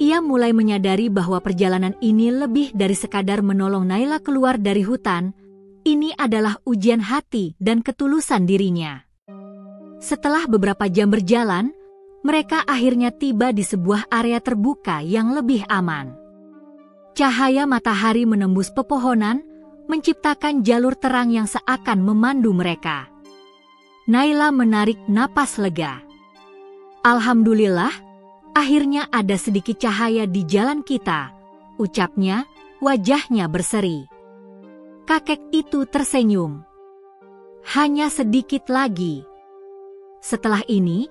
Ia mulai menyadari bahwa perjalanan ini lebih dari sekadar menolong Naila keluar dari hutan. Ini adalah ujian hati dan ketulusan dirinya. Setelah beberapa jam berjalan, mereka akhirnya tiba di sebuah area terbuka yang lebih aman. Cahaya matahari menembus pepohonan, menciptakan jalur terang yang seakan memandu mereka. Naila menarik napas lega. Alhamdulillah, akhirnya ada sedikit cahaya di jalan kita, ucapnya, wajahnya berseri. Kakek itu tersenyum. Hanya sedikit lagi. Setelah ini,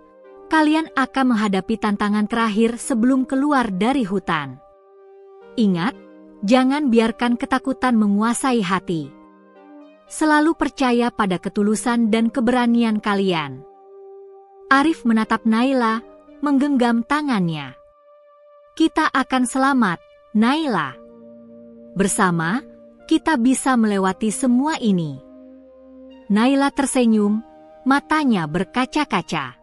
kalian akan menghadapi tantangan terakhir sebelum keluar dari hutan. Ingat, jangan biarkan ketakutan menguasai hati. Selalu percaya pada ketulusan dan keberanian kalian. Arif menatap Naila, menggenggam tangannya. Kita akan selamat, Naila. Bersama, kita bisa melewati semua ini. Naila tersenyum, matanya berkaca-kaca.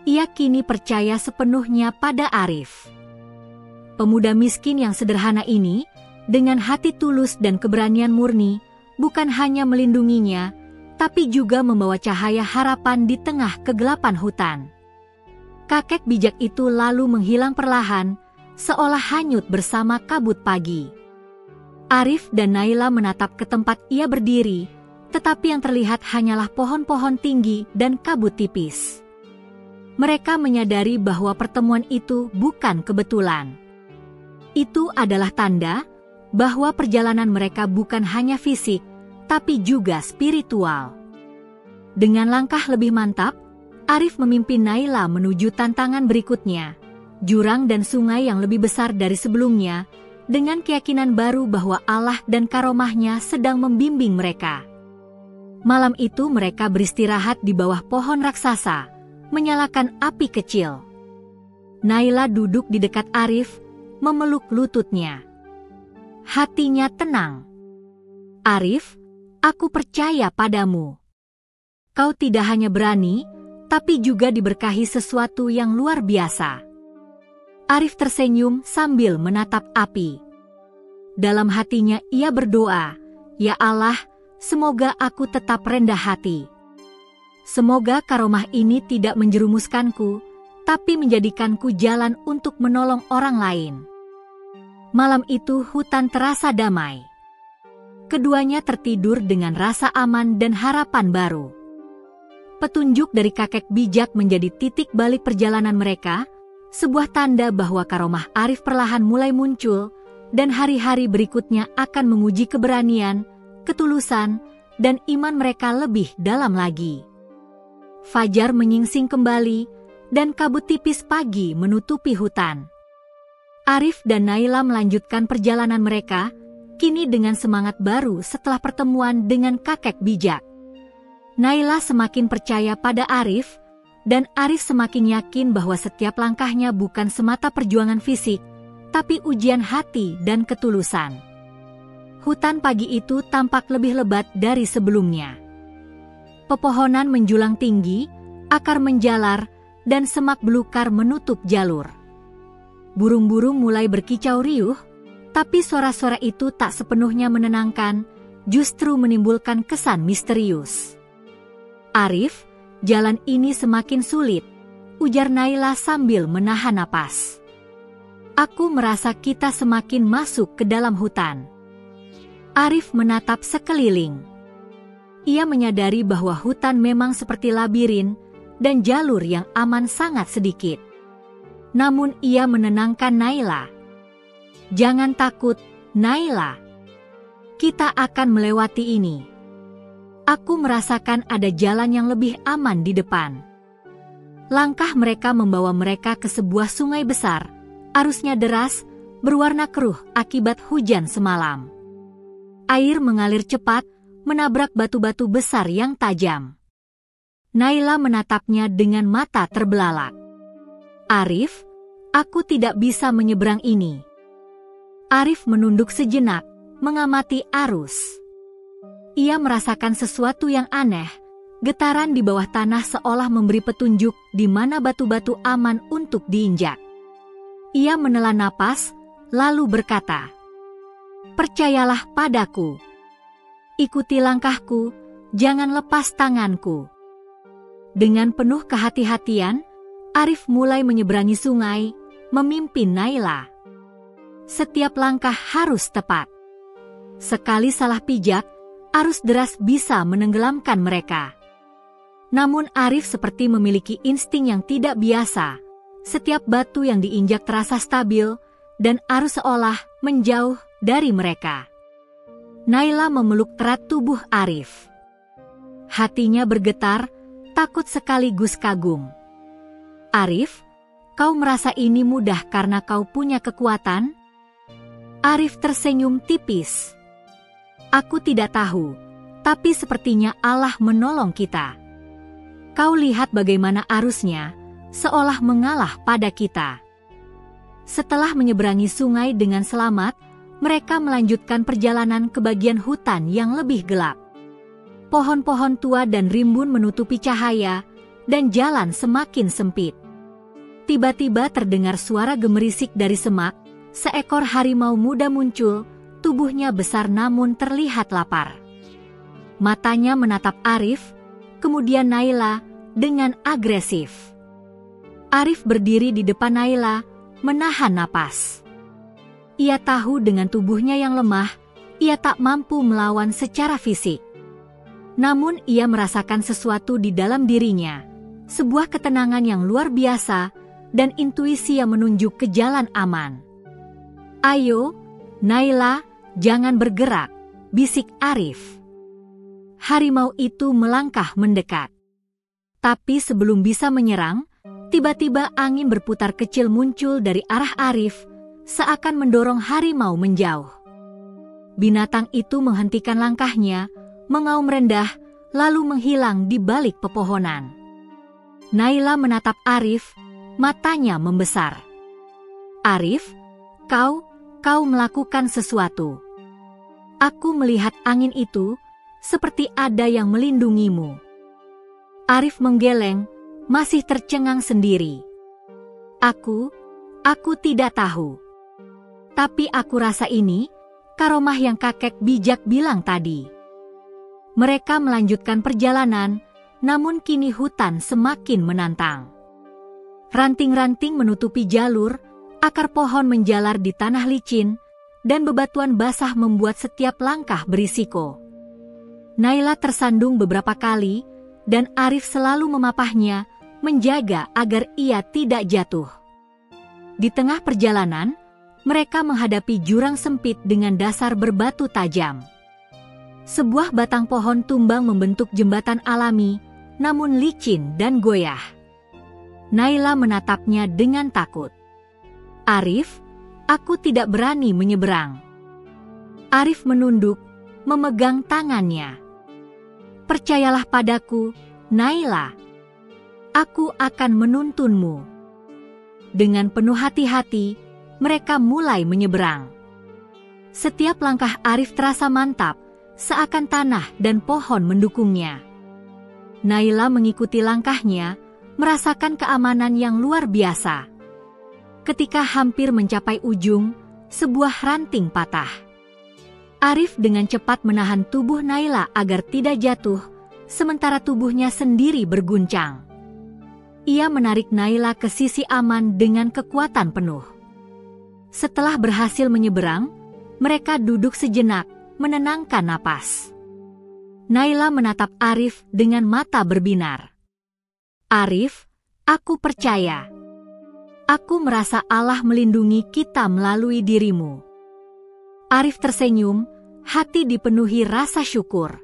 Ia kini percaya sepenuhnya pada Arif. Pemuda miskin yang sederhana ini, dengan hati tulus dan keberanian murni, bukan hanya melindunginya, tapi juga membawa cahaya harapan di tengah kegelapan hutan. Kakek bijak itu lalu menghilang perlahan, seolah hanyut bersama kabut pagi. Arif dan Naila menatap ke tempat ia berdiri, tetapi yang terlihat hanyalah pohon-pohon tinggi dan kabut tipis. Mereka menyadari bahwa pertemuan itu bukan kebetulan. Itu adalah tanda bahwa perjalanan mereka bukan hanya fisik, tapi juga spiritual. Dengan langkah lebih mantap, Arif memimpin Naila menuju tantangan berikutnya, jurang dan sungai yang lebih besar dari sebelumnya, dengan keyakinan baru bahwa Allah dan karomahnya sedang membimbing mereka. Malam itu mereka beristirahat di bawah pohon raksasa, menyalakan api kecil. Naila duduk di dekat Arif, memeluk lututnya. Hatinya tenang. Arif, aku percaya padamu. Kau tidak hanya berani, tapi juga diberkahi sesuatu yang luar biasa. Arif tersenyum sambil menatap api. Dalam hatinya ia berdoa, Ya Allah, semoga aku tetap rendah hati. Semoga karomah ini tidak menjerumuskanku, tapi menjadikanku jalan untuk menolong orang lain. Malam itu hutan terasa damai. Keduanya tertidur dengan rasa aman dan harapan baru. Petunjuk dari kakek bijak menjadi titik balik perjalanan mereka, sebuah tanda bahwa karomah Arif perlahan mulai muncul, dan hari-hari berikutnya akan menguji keberanian, ketulusan, dan iman mereka lebih dalam lagi. Fajar menyingsing kembali, dan kabut tipis pagi menutupi hutan. Arif dan Naila melanjutkan perjalanan mereka, kini dengan semangat baru setelah pertemuan dengan kakek bijak. Naila semakin percaya pada Arif, dan Arif semakin yakin bahwa setiap langkahnya bukan semata perjuangan fisik, tapi ujian hati dan ketulusan. Hutan pagi itu tampak lebih lebat dari sebelumnya. Pepohonan menjulang tinggi, akar menjalar, dan semak belukar menutup jalur. Burung-burung mulai berkicau riuh, tapi suara-suara itu tak sepenuhnya menenangkan, justru menimbulkan kesan misterius. Arif, jalan ini semakin sulit, ujar Naila sambil menahan napas. Aku merasa kita semakin masuk ke dalam hutan. Arif menatap sekeliling. Ia menyadari bahwa hutan memang seperti labirin, dan jalur yang aman sangat sedikit. Namun ia menenangkan Naila. Jangan takut, Naila. Kita akan melewati ini. Aku merasakan ada jalan yang lebih aman di depan. Langkah mereka membawa mereka ke sebuah sungai besar. Arusnya deras, berwarna keruh akibat hujan semalam. Air mengalir cepat, menabrak batu-batu besar yang tajam. Naila menatapnya dengan mata terbelalak. "Arif, aku tidak bisa menyeberang ini." Arif menunduk sejenak, mengamati arus. Ia merasakan sesuatu yang aneh. Getaran di bawah tanah seolah memberi petunjuk di mana batu-batu aman untuk diinjak. Ia menela napas, lalu berkata, "Percayalah padaku. Ikuti langkahku, jangan lepas tanganku." Dengan penuh kehati-hatian, Arif mulai menyeberangi sungai, memimpin Naila. Setiap langkah harus tepat. Sekali salah pijak, arus deras bisa menenggelamkan mereka. Namun Arif seperti memiliki insting yang tidak biasa. Setiap batu yang diinjak terasa stabil, dan arus seolah menjauh dari mereka. Naila memeluk erat tubuh Arif. Hatinya bergetar, takut sekaligus kagum. "Arif, kau merasa ini mudah karena kau punya kekuatan?" Arif tersenyum tipis. "Aku tidak tahu, tapi sepertinya Allah menolong kita. Kau lihat bagaimana arusnya, seolah mengalah pada kita." Setelah menyeberangi sungai dengan selamat, mereka melanjutkan perjalanan ke bagian hutan yang lebih gelap. Pohon-pohon tua dan rimbun menutupi cahaya, dan jalan semakin sempit. Tiba-tiba terdengar suara gemerisik dari semak. Seekor harimau muda muncul, tubuhnya besar namun terlihat lapar. Matanya menatap Arif, kemudian Naila, dengan agresif. Arif berdiri di depan Naila, menahan napas. Ia tahu dengan tubuhnya yang lemah, ia tak mampu melawan secara fisik. Namun ia merasakan sesuatu di dalam dirinya, sebuah ketenangan yang luar biasa, dan intuisi yang menunjuk ke jalan aman. "Ayo, Naila, jangan bergerak," bisik Arif. Harimau itu melangkah mendekat. Tapi sebelum bisa menyerang, tiba-tiba angin berputar kecil muncul dari arah Arif, seakan mendorong harimau menjauh. Binatang itu menghentikan langkahnya, mengaum rendah, lalu menghilang di balik pepohonan. Naila menatap Arif, matanya membesar. "Arif, kau melakukan sesuatu. Aku melihat angin itu, seperti ada yang melindungimu." Arif menggeleng, masih tercengang sendiri. Aku tidak tahu. Tapi aku rasa ini, karomah yang kakek bijak bilang tadi." Mereka melanjutkan perjalanan, namun kini hutan semakin menantang. Ranting-ranting menutupi jalur, akar pohon menjalar di tanah licin, dan bebatuan basah membuat setiap langkah berisiko. Naila tersandung beberapa kali, dan Arif selalu memapahnya, menjaga agar ia tidak jatuh. Di tengah perjalanan, mereka menghadapi jurang sempit dengan dasar berbatu tajam. Sebuah batang pohon tumbang membentuk jembatan alami, namun licin dan goyah. Naila menatapnya dengan takut. "Arif, aku tidak berani menyeberang." Arif menunduk, memegang tangannya. "Percayalah padaku, Naila. Aku akan menuntunmu." Dengan penuh hati-hati, mereka mulai menyeberang. Setiap langkah Arif terasa mantap, seakan tanah dan pohon mendukungnya. Naila mengikuti langkahnya, merasakan keamanan yang luar biasa. Ketika hampir mencapai ujung, sebuah ranting patah. Arif dengan cepat menahan tubuh Naila agar tidak jatuh, sementara tubuhnya sendiri berguncang. Ia menarik Naila ke sisi aman dengan kekuatan penuh. Setelah berhasil menyeberang, mereka duduk sejenak, menenangkan napas. Naila menatap Arif dengan mata berbinar. "Arif, aku percaya. Aku merasa Allah melindungi kita melalui dirimu." Arif tersenyum, hati dipenuhi rasa syukur.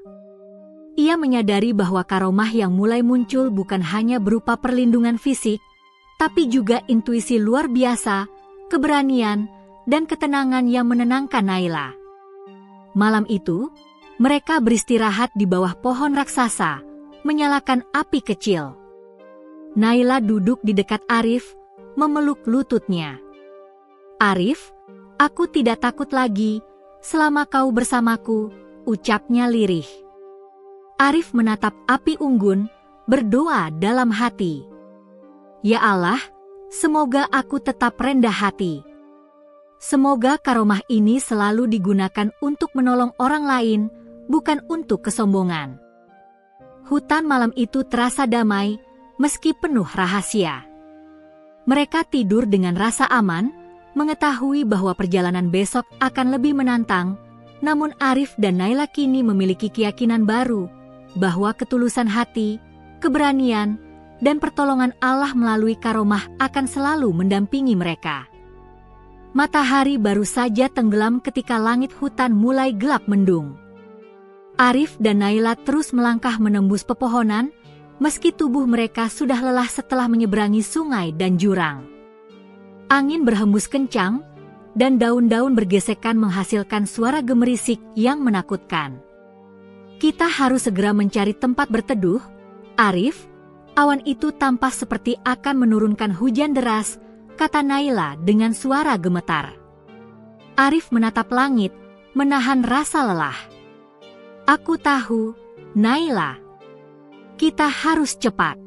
Ia menyadari bahwa karomah yang mulai muncul bukan hanya berupa perlindungan fisik, tapi juga intuisi luar biasa, keberanian, dan ketenangan yang menenangkan Naila. Malam itu, mereka beristirahat di bawah pohon raksasa, menyalakan api kecil. Naila duduk di dekat Arif, memeluk lututnya. "Arif, aku tidak takut lagi selama kau bersamaku," ucapnya lirih. Arif menatap api unggun, berdoa dalam hati. "Ya Allah, semoga aku tetap rendah hati. Semoga karomah ini selalu digunakan untuk menolong orang lain, bukan untuk kesombongan." Hutan malam itu terasa damai, meski penuh rahasia. Mereka tidur dengan rasa aman, mengetahui bahwa perjalanan besok akan lebih menantang, namun Arif dan Naila kini memiliki keyakinan baru, bahwa ketulusan hati, keberanian, dan pertolongan Allah melalui karomah akan selalu mendampingi mereka. Matahari baru saja tenggelam ketika langit hutan mulai gelap mendung. Arif dan Naila terus melangkah menembus pepohonan, meski tubuh mereka sudah lelah setelah menyeberangi sungai dan jurang. Angin berhembus kencang, dan daun-daun bergesekan menghasilkan suara gemerisik yang menakutkan. "Kita harus segera mencari tempat berteduh, Arif. Awan itu tampak seperti akan menurunkan hujan deras," kata Naila dengan suara gemetar. Arif menatap langit, menahan rasa lelah. "Aku tahu, Naila. Kita harus cepat.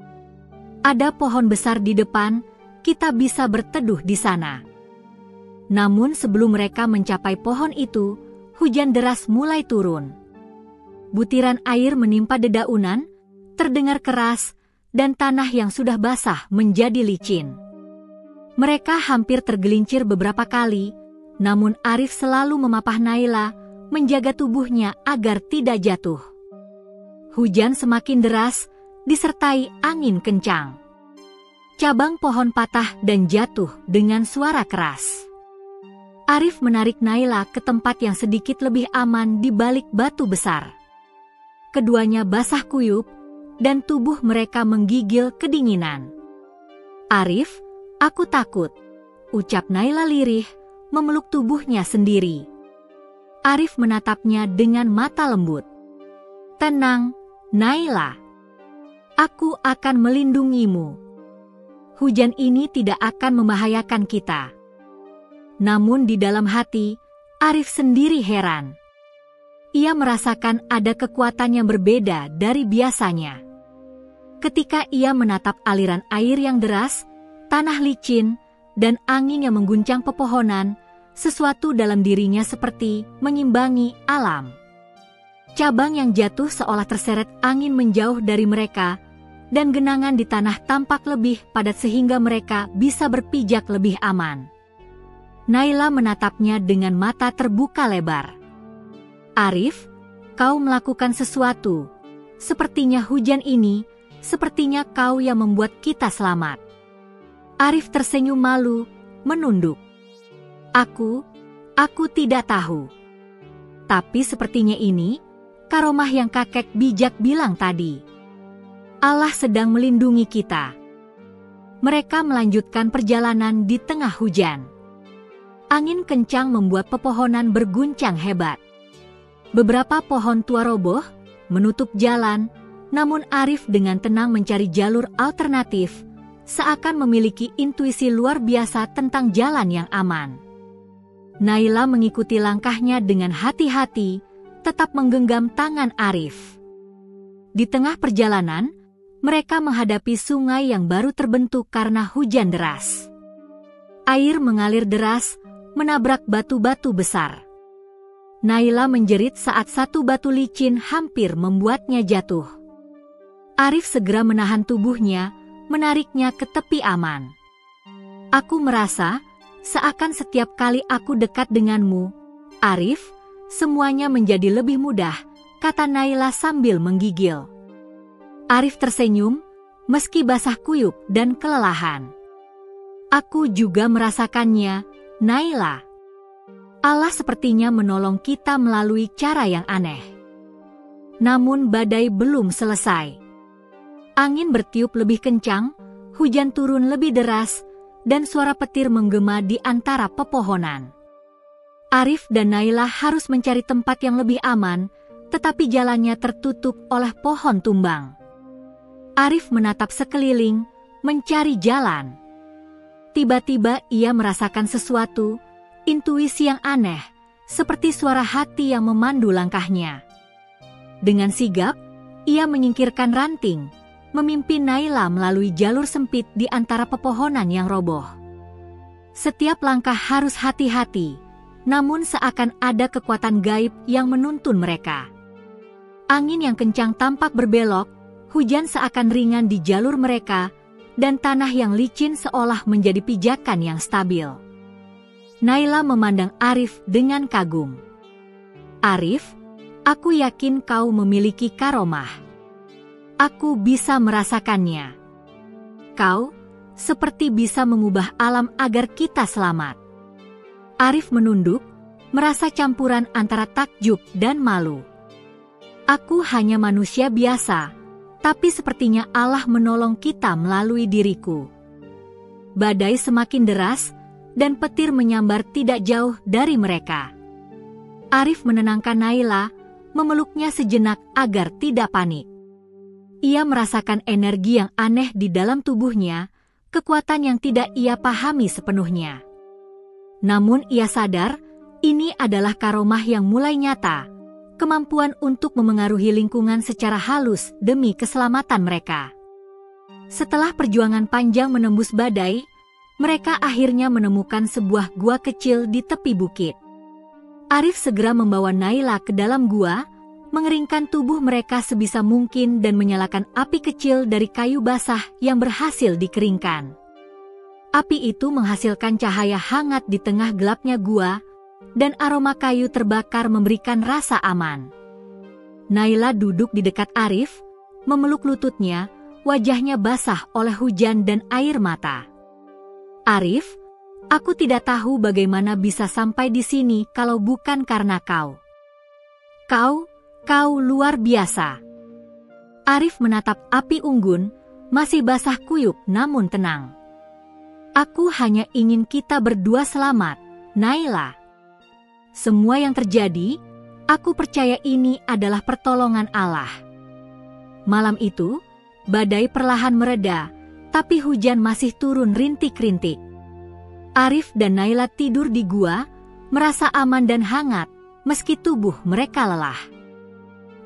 Ada pohon besar di depan, kita bisa berteduh di sana." Namun sebelum mereka mencapai pohon itu, hujan deras mulai turun. Butiran air menimpa dedaunan, terdengar keras, dan tanah yang sudah basah menjadi licin. Mereka hampir tergelincir beberapa kali, namun Arif selalu memapah Naila, menjaga tubuhnya agar tidak jatuh. Hujan semakin deras, disertai angin kencang. Cabang pohon patah dan jatuh dengan suara keras. Arif menarik Naila ke tempat yang sedikit lebih aman di balik batu besar. Keduanya basah kuyup, dan tubuh mereka menggigil kedinginan. "Arif, aku takut," ucap Naila lirih, memeluk tubuhnya sendiri. Arif menatapnya dengan mata lembut. "Tenang, Naila. Aku akan melindungimu. Hujan ini tidak akan membahayakan kita." Namun di dalam hati, Arif sendiri heran. Ia merasakan ada kekuatan yang berbeda dari biasanya. Ketika ia menatap aliran air yang deras, tanah licin, dan angin yang mengguncang pepohonan, sesuatu dalam dirinya seperti mengimbangi alam. Cabang yang jatuh seolah terseret angin menjauh dari mereka, dan genangan di tanah tampak lebih padat sehingga mereka bisa berpijak lebih aman. Naila menatapnya dengan mata terbuka lebar. "Arif, kau melakukan sesuatu. Sepertinya hujan ini, sepertinya kau yang membuat kita selamat." Arif tersenyum malu, menunduk. Aku tidak tahu. Tapi sepertinya ini, karomah yang kakek bijak bilang tadi. Allah sedang melindungi kita." Mereka melanjutkan perjalanan di tengah hujan. Angin kencang membuat pepohonan berguncang hebat. Beberapa pohon tua roboh, menutup jalan, namun Arif dengan tenang mencari jalur alternatif, seakan memiliki intuisi luar biasa tentang jalan yang aman. Naila mengikuti langkahnya dengan hati-hati, tetap menggenggam tangan Arif. Di tengah perjalanan, mereka menghadapi sungai yang baru terbentuk karena hujan deras. Air mengalir deras, menabrak batu-batu besar. Naila menjerit saat satu batu licin hampir membuatnya jatuh. Arif segera menahan tubuhnya, menariknya ke tepi aman. "Aku merasa, seakan setiap kali aku dekat denganmu, Arif, semuanya menjadi lebih mudah," kata Naila sambil menggigil. Arif tersenyum, meski basah kuyup dan kelelahan. "Aku juga merasakannya, Naila. Allah sepertinya menolong kita melalui cara yang aneh." Namun badai belum selesai. Angin bertiup lebih kencang, hujan turun lebih deras, dan suara petir menggema di antara pepohonan. Arif dan Naila harus mencari tempat yang lebih aman, tetapi jalannya tertutup oleh pohon tumbang. Arif menatap sekeliling, mencari jalan. Tiba-tiba ia merasakan sesuatu, intuisi yang aneh, seperti suara hati yang memandu langkahnya. Dengan sigap, ia menyingkirkan ranting, memimpin Naila melalui jalur sempit di antara pepohonan yang roboh. Setiap langkah harus hati-hati, namun seakan ada kekuatan gaib yang menuntun mereka. Angin yang kencang tampak berbelok, hujan seakan ringan di jalur mereka, dan tanah yang licin seolah menjadi pijakan yang stabil. Naila memandang Arif dengan kagum. "Arif, aku yakin kau memiliki karomah. Aku bisa merasakannya. Kau seperti bisa mengubah alam agar kita selamat." Arif menunduk, merasa campuran antara takjub dan malu. "Aku hanya manusia biasa, tapi sepertinya Allah menolong kita melalui diriku." Badai semakin deras, dan petir menyambar tidak jauh dari mereka. Arif menenangkan Naila, memeluknya sejenak agar tidak panik. Ia merasakan energi yang aneh di dalam tubuhnya, kekuatan yang tidak ia pahami sepenuhnya. Namun ia sadar, ini adalah karomah yang mulai nyata, kemampuan untuk memengaruhi lingkungan secara halus demi keselamatan mereka. Setelah perjuangan panjang menembus badai, mereka akhirnya menemukan sebuah gua kecil di tepi bukit. Arif segera membawa Naila ke dalam gua, mengeringkan tubuh mereka sebisa mungkin dan menyalakan api kecil dari kayu basah yang berhasil dikeringkan. Api itu menghasilkan cahaya hangat di tengah gelapnya gua, dan aroma kayu terbakar memberikan rasa aman. Naila duduk di dekat Arif, memeluk lututnya, wajahnya basah oleh hujan dan air mata. "Arif, aku tidak tahu bagaimana bisa sampai di sini kalau bukan karena kau. Kau luar biasa." Arif menatap api unggun, masih basah kuyup namun tenang. "Aku hanya ingin kita berdua selamat, Naila. Semua yang terjadi, aku percaya ini adalah pertolongan Allah." Malam itu, badai perlahan mereda, tapi hujan masih turun rintik-rintik. Arif dan Naila tidur di gua, merasa aman dan hangat, meski tubuh mereka lelah.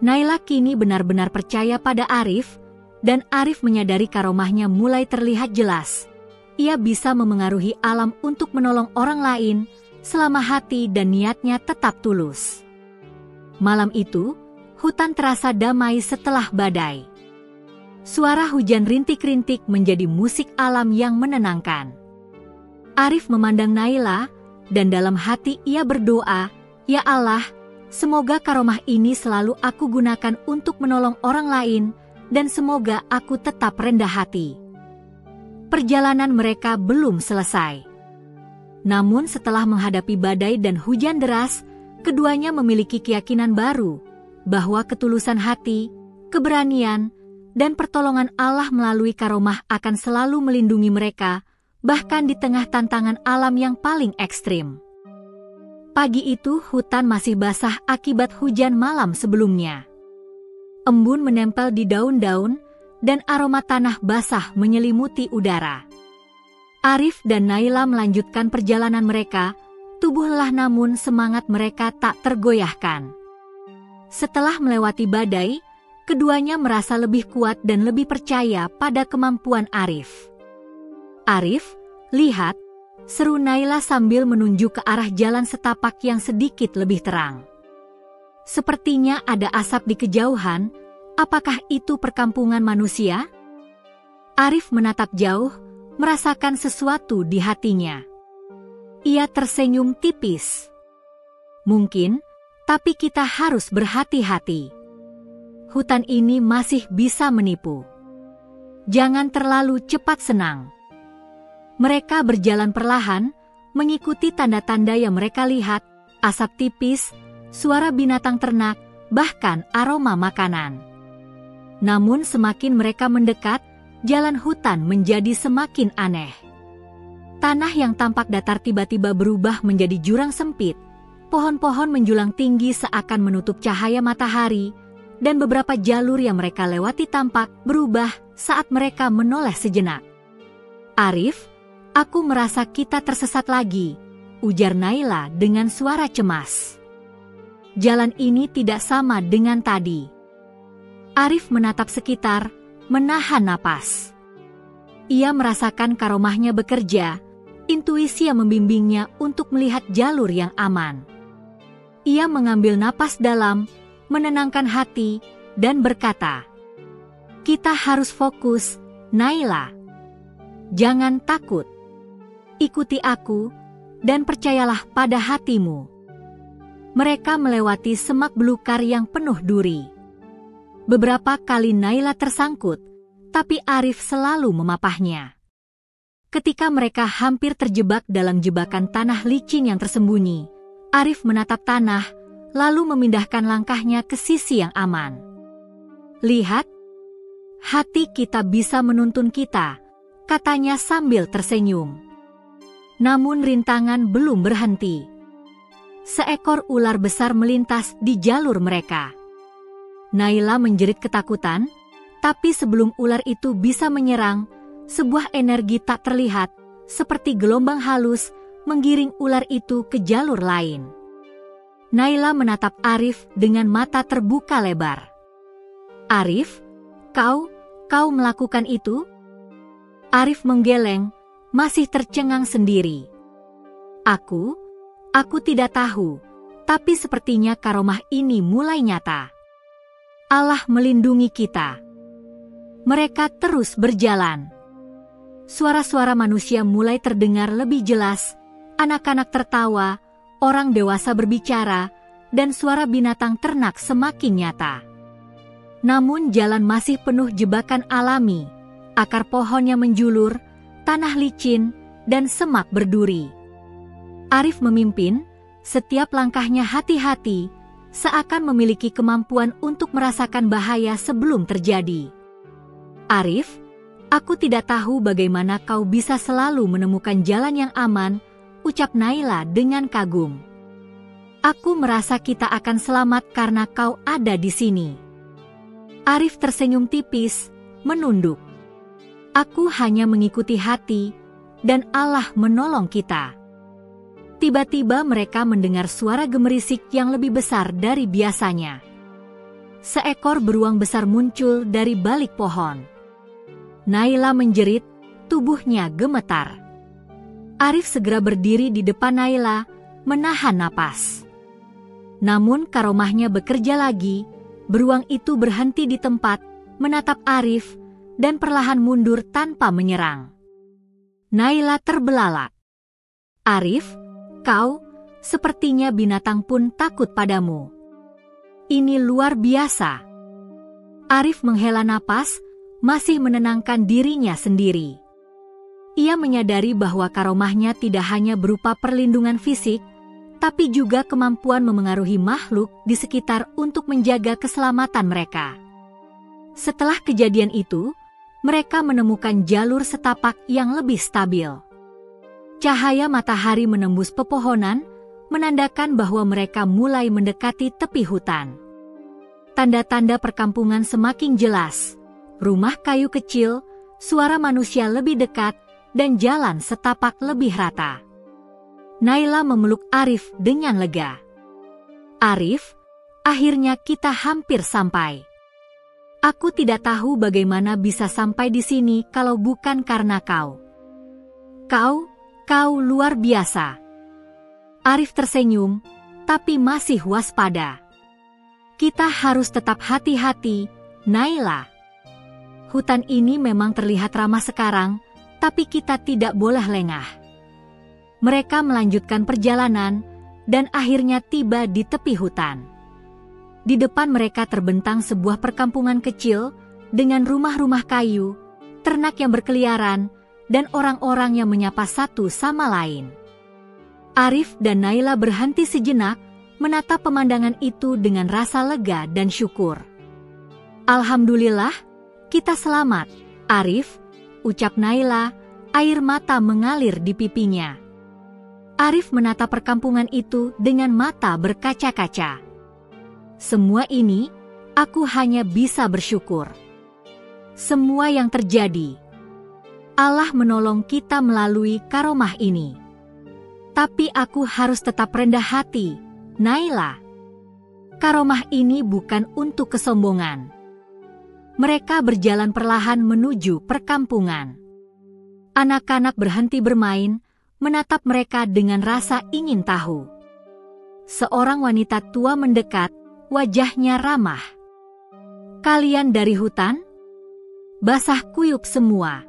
Naila kini benar-benar percaya pada Arif, dan Arif menyadari karomahnya mulai terlihat jelas. Ia bisa memengaruhi alam untuk menolong orang lain, selama hati dan niatnya tetap tulus. Malam itu, hutan terasa damai setelah badai. Suara hujan rintik-rintik menjadi musik alam yang menenangkan. Arif memandang Naila, dan dalam hati ia berdoa, "Ya Allah, semoga karomah ini selalu aku gunakan untuk menolong orang lain, dan semoga aku tetap rendah hati." Perjalanan mereka belum selesai. Namun setelah menghadapi badai dan hujan deras, keduanya memiliki keyakinan baru, bahwa ketulusan hati, keberanian, dan pertolongan Allah melalui karomah akan selalu melindungi mereka, bahkan di tengah tantangan alam yang paling ekstrim. Pagi itu hutan masih basah akibat hujan malam sebelumnya. Embun menempel di daun-daun, dan aroma tanah basah menyelimuti udara. Arif dan Naila melanjutkan perjalanan mereka, tubuh lelah namun semangat mereka tak tergoyahkan. Setelah melewati badai, keduanya merasa lebih kuat dan lebih percaya pada kemampuan Arif. "Arif, lihat," seru Naila sambil menunjuk ke arah jalan setapak yang sedikit lebih terang. "Sepertinya ada asap di kejauhan, apakah itu perkampungan manusia?" Arif menatap jauh, merasakan sesuatu di hatinya. Ia tersenyum tipis. "Mungkin, tapi kita harus berhati-hati. Hutan ini masih bisa menipu. Jangan terlalu cepat senang." Mereka berjalan perlahan, mengikuti tanda-tanda yang mereka lihat, asap tipis, suara binatang ternak, bahkan aroma makanan. Namun semakin mereka mendekat, jalan hutan menjadi semakin aneh. Tanah yang tampak datar tiba-tiba berubah menjadi jurang sempit, pohon-pohon menjulang tinggi seakan menutup cahaya matahari, dan beberapa jalur yang mereka lewati tampak berubah saat mereka menoleh sejenak. "Arif, aku merasa kita tersesat lagi," ujar Naila dengan suara cemas. "Jalan ini tidak sama dengan tadi." Arif menatap sekitar, menahan napas. Ia merasakan karomahnya bekerja, intuisi yang membimbingnya untuk melihat jalur yang aman. Ia mengambil napas dalam, menenangkan hati, dan berkata, "Kita harus fokus, Naila. Jangan takut. Ikuti aku, dan percayalah pada hatimu." Mereka melewati semak belukar yang penuh duri. Beberapa kali Naila tersangkut, tapi Arif selalu memapahnya. Ketika mereka hampir terjebak dalam jebakan tanah licin yang tersembunyi, Arif menatap tanah, lalu memindahkan langkahnya ke sisi yang aman. "Lihat, hati kita bisa menuntun kita," katanya sambil tersenyum. Namun rintangan belum berhenti. Seekor ular besar melintas di jalur mereka. Naila menjerit ketakutan, tapi sebelum ular itu bisa menyerang, sebuah energi tak terlihat, seperti gelombang halus, menggiring ular itu ke jalur lain. Naila menatap Arif dengan mata terbuka lebar. "Arif, kau melakukan itu?" Arif menggeleng, masih tercengang sendiri. Aku tidak tahu, tapi sepertinya karomah ini mulai nyata. Allah melindungi kita." Mereka terus berjalan. Suara-suara manusia mulai terdengar lebih jelas, anak-anak tertawa, orang dewasa berbicara, dan suara binatang ternak semakin nyata. Namun jalan masih penuh jebakan alami, akar pohon yang menjulur, tanah licin, dan semak berduri. Arif memimpin, setiap langkahnya hati-hati, seakan memiliki kemampuan untuk merasakan bahaya sebelum terjadi. "Arif, aku tidak tahu bagaimana kau bisa selalu menemukan jalan yang aman," ucap Naila dengan kagum. "Aku merasa kita akan selamat karena kau ada di sini." Arif tersenyum tipis, menunduk. "Aku hanya mengikuti hati, dan Allah menolong kita." Tiba-tiba mereka mendengar suara gemerisik yang lebih besar dari biasanya. Seekor beruang besar muncul dari balik pohon. Naila menjerit, tubuhnya gemetar. Arif segera berdiri di depan Naila, menahan napas. Namun karomahnya bekerja lagi, beruang itu berhenti di tempat, menatap Arif, dan perlahan mundur tanpa menyerang. Naila terbelalak. "Arif, kau, sepertinya binatang pun takut padamu. Ini luar biasa." Arif menghela napas, masih menenangkan dirinya sendiri. Ia menyadari bahwa karomahnya tidak hanya berupa perlindungan fisik, tapi juga kemampuan memengaruhi makhluk di sekitar untuk menjaga keselamatan mereka. Setelah kejadian itu, mereka menemukan jalur setapak yang lebih stabil. Cahaya matahari menembus pepohonan, menandakan bahwa mereka mulai mendekati tepi hutan. Tanda-tanda perkampungan semakin jelas, rumah kayu kecil, suara manusia lebih dekat, dan jalan setapak lebih rata. Naila memeluk Arif dengan lega. "Arif, akhirnya kita hampir sampai. Aku tidak tahu bagaimana bisa sampai di sini kalau bukan karena kau. Kau luar biasa." Arif tersenyum, tapi masih waspada. "Kita harus tetap hati-hati, Naila. Hutan ini memang terlihat ramah sekarang, tapi kita tidak boleh lengah." Mereka melanjutkan perjalanan, dan akhirnya tiba di tepi hutan. Di depan mereka terbentang sebuah perkampungan kecil, dengan rumah-rumah kayu, ternak yang berkeliaran, dan orang-orang yang menyapa satu sama lain. Arif dan Naila berhenti sejenak, menatap pemandangan itu dengan rasa lega dan syukur. "Alhamdulillah, kita selamat, Arif," ucap Naila, air mata mengalir di pipinya. Arif menatap perkampungan itu dengan mata berkaca-kaca. Semua ini, aku hanya bisa bersyukur. Semua yang terjadi, Allah menolong kita melalui karomah ini. Tapi aku harus tetap rendah hati, Naila. Karomah ini bukan untuk kesombongan. Mereka berjalan perlahan menuju perkampungan. Anak-anak berhenti bermain, menatap mereka dengan rasa ingin tahu. Seorang wanita tua mendekat, wajahnya ramah. "Kalian dari hutan? Basah kuyup semua.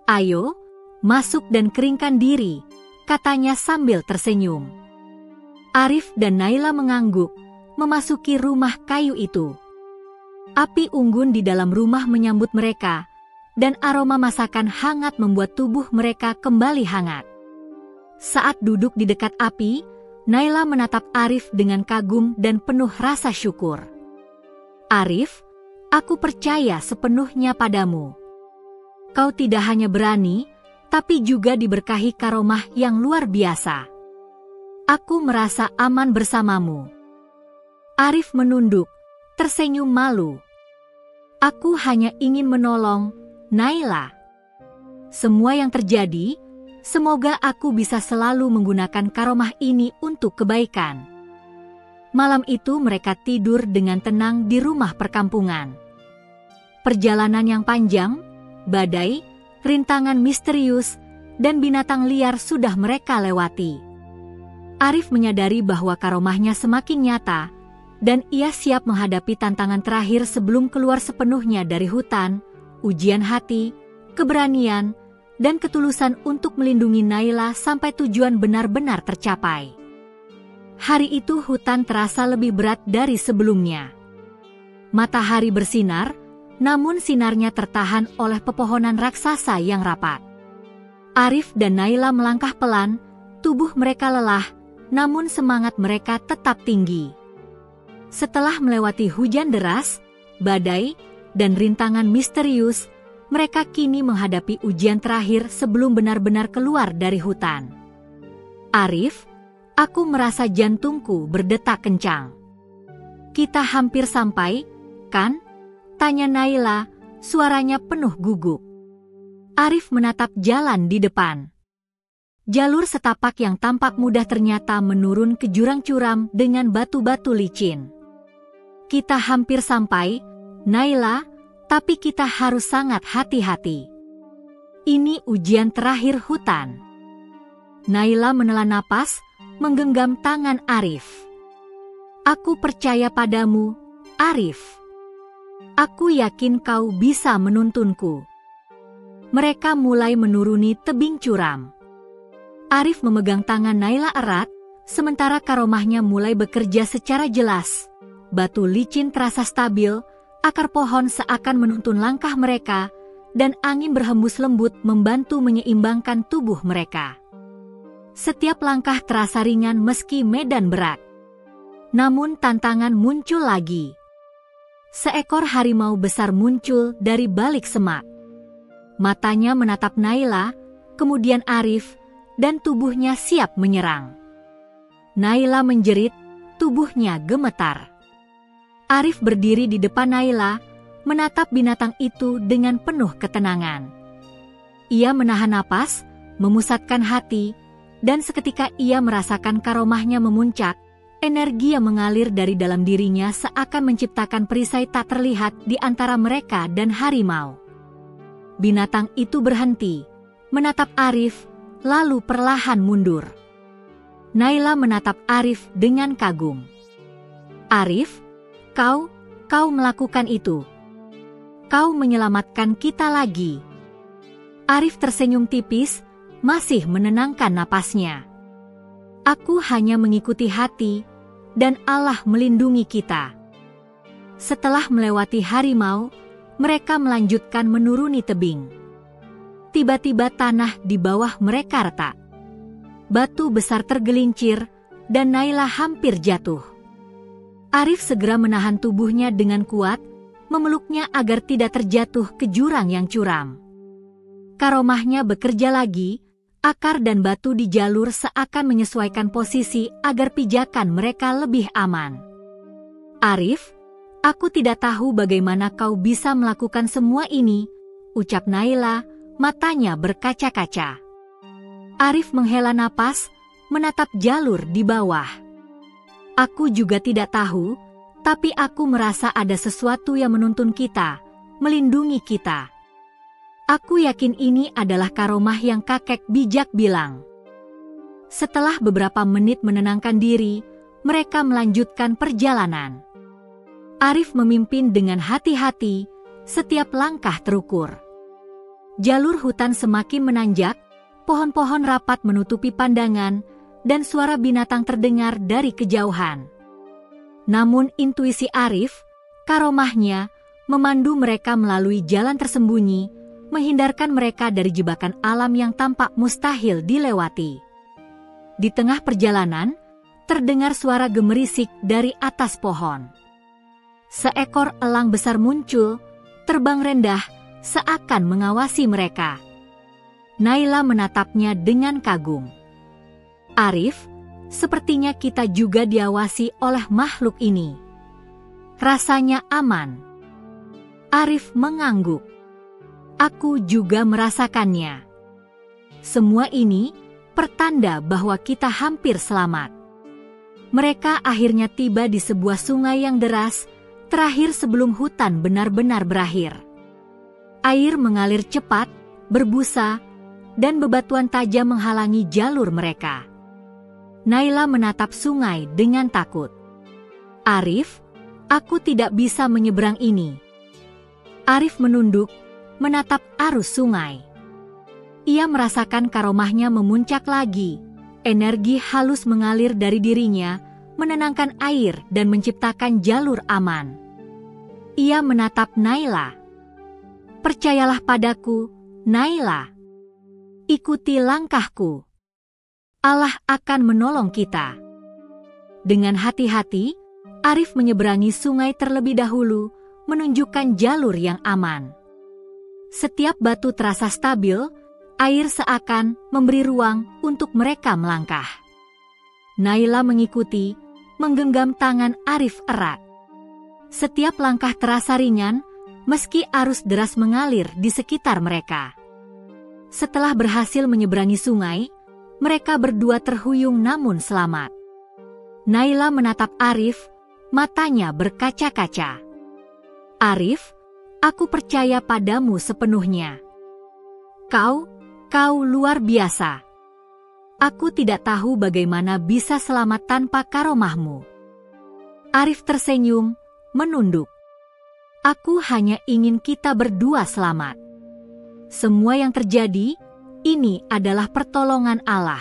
Ayo, masuk dan keringkan diri," katanya sambil tersenyum. Arif dan Naila mengangguk, memasuki rumah kayu itu. Api unggun di dalam rumah menyambut mereka, dan aroma masakan hangat membuat tubuh mereka kembali hangat. Saat duduk di dekat api, Naila menatap Arif dengan kagum dan penuh rasa syukur. "Arif, aku percaya sepenuhnya padamu. Kau tidak hanya berani, tapi juga diberkahi karomah yang luar biasa. Aku merasa aman bersamamu." Arif menunduk, tersenyum malu. "Aku hanya ingin menolong, Naila. Semua yang terjadi, semoga aku bisa selalu menggunakan karomah ini untuk kebaikan." Malam itu mereka tidur dengan tenang di rumah perkampungan. Perjalanan yang panjang, badai, rintangan misterius, dan binatang liar sudah mereka lewati. Arif menyadari bahwa karomahnya semakin nyata, dan ia siap menghadapi tantangan terakhir sebelum keluar sepenuhnya dari hutan, ujian hati, keberanian, dan ketulusan untuk melindungi Naila sampai tujuan benar-benar tercapai. Hari itu hutan terasa lebih berat dari sebelumnya. Matahari bersinar, namun sinarnya tertahan oleh pepohonan raksasa yang rapat. Arif dan Naila melangkah pelan, tubuh mereka lelah, namun semangat mereka tetap tinggi. Setelah melewati hujan deras, badai, dan rintangan misterius, mereka kini menghadapi ujian terakhir sebelum benar-benar keluar dari hutan. "Arif, aku merasa jantungku berdetak kencang." "Kita hampir sampai, kan?" tanya Naila, suaranya penuh gugup. Arif menatap jalan di depan. Jalur setapak yang tampak mudah ternyata menurun ke jurang curam dengan batu-batu licin. "Kita hampir sampai, Naila, tapi kita harus sangat hati-hati. Ini ujian terakhir hutan." Naila menelan napas, menggenggam tangan Arif. "Aku percaya padamu, Arif. Aku yakin kau bisa menuntunku." Mereka mulai menuruni tebing curam. Arif memegang tangan Naila erat, sementara karomahnya mulai bekerja secara jelas. Batu licin terasa stabil, akar pohon seakan menuntun langkah mereka, dan angin berhembus lembut membantu menyeimbangkan tubuh mereka. Setiap langkah terasa ringan meski medan berat. Namun tantangan muncul lagi. Seekor harimau besar muncul dari balik semak. Matanya menatap Naila, kemudian Arif, dan tubuhnya siap menyerang. Naila menjerit, tubuhnya gemetar. Arif berdiri di depan Naila, menatap binatang itu dengan penuh ketenangan. Ia menahan napas, memusatkan hati, dan seketika ia merasakan karomahnya memuncak, energi yang mengalir dari dalam dirinya seakan menciptakan perisai tak terlihat di antara mereka dan harimau. Binatang itu berhenti, menatap Arif, lalu perlahan mundur. Naila menatap Arif dengan kagum. "Arif, Kau melakukan itu. Kau menyelamatkan kita lagi." Arif tersenyum tipis, masih menenangkan napasnya. "Aku hanya mengikuti hati, dan Allah melindungi kita." Setelah melewati harimau, mereka melanjutkan menuruni tebing. Tiba-tiba tanah di bawah mereka retak. Batu besar tergelincir, dan Naila hampir jatuh. Arif segera menahan tubuhnya dengan kuat, memeluknya agar tidak terjatuh ke jurang yang curam. Karomahnya bekerja lagi, Akar dan batu di jalur seakan menyesuaikan posisi agar pijakan mereka lebih aman. Arif, aku tidak tahu bagaimana kau bisa melakukan semua ini, ucap Naila, matanya berkaca-kaca. Arif menghela napas, menatap jalur di bawah. Aku juga tidak tahu, tapi aku merasa ada sesuatu yang menuntun kita, melindungi kita. Aku yakin ini adalah karomah yang kakek bijak bilang. Setelah beberapa menit menenangkan diri, mereka melanjutkan perjalanan. Arif memimpin dengan hati-hati, setiap langkah terukur. Jalur hutan semakin menanjak, pohon-pohon rapat menutupi pandangan, dan suara binatang terdengar dari kejauhan. Namun intuisi Arif, karomahnya, memandu mereka melalui jalan tersembunyi, menghindarkan mereka dari jebakan alam yang tampak mustahil dilewati. Di tengah perjalanan, terdengar suara gemerisik dari atas pohon. Seekor elang besar muncul, terbang rendah, seakan mengawasi mereka. Naila menatapnya dengan kagum. Arif, sepertinya kita juga diawasi oleh makhluk ini. Rasanya aman. Arif mengangguk. Aku juga merasakannya. Semua ini pertanda bahwa kita hampir selamat. Mereka akhirnya tiba di sebuah sungai yang deras, terakhir sebelum hutan benar-benar berakhir. Air mengalir cepat, berbusa, dan bebatuan tajam menghalangi jalur mereka. Naila menatap sungai dengan takut. Arif, aku tidak bisa menyeberang ini. Arif menunduk, menatap arus sungai. Ia merasakan karomahnya memuncak lagi. Energi halus mengalir dari dirinya, menenangkan air dan menciptakan jalur aman. Ia menatap Naila. Percayalah padaku, Naila. Ikuti langkahku. Allah akan menolong kita. Dengan hati-hati, Arif menyeberangi sungai terlebih dahulu, menunjukkan jalur yang aman. Setiap batu terasa stabil, air seakan memberi ruang untuk mereka melangkah. Naila mengikuti, menggenggam tangan Arif erat. Setiap langkah terasa ringan, meski arus deras mengalir di sekitar mereka. Setelah berhasil menyeberangi sungai, mereka berdua terhuyung namun selamat. Naila menatap Arif, matanya berkaca-kaca. Arif, aku percaya padamu sepenuhnya. Kau luar biasa. Aku tidak tahu bagaimana bisa selamat tanpa karomahmu. Arif tersenyum, menunduk. Aku hanya ingin kita berdua selamat. Semua yang terjadi, ini adalah pertolongan Allah.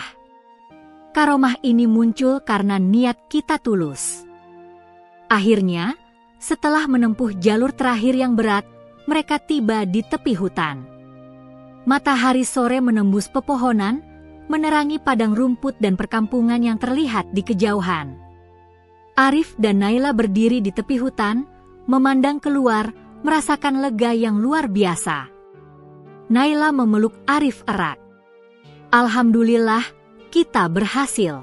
Karomah ini muncul karena niat kita tulus. Akhirnya, setelah menempuh jalur terakhir yang berat, mereka tiba di tepi hutan. Matahari sore menembus pepohonan, menerangi padang rumput dan perkampungan yang terlihat di kejauhan. Arif dan Naila berdiri di tepi hutan, memandang keluar, merasakan lega yang luar biasa. Naila memeluk Arif erat. Alhamdulillah, kita berhasil.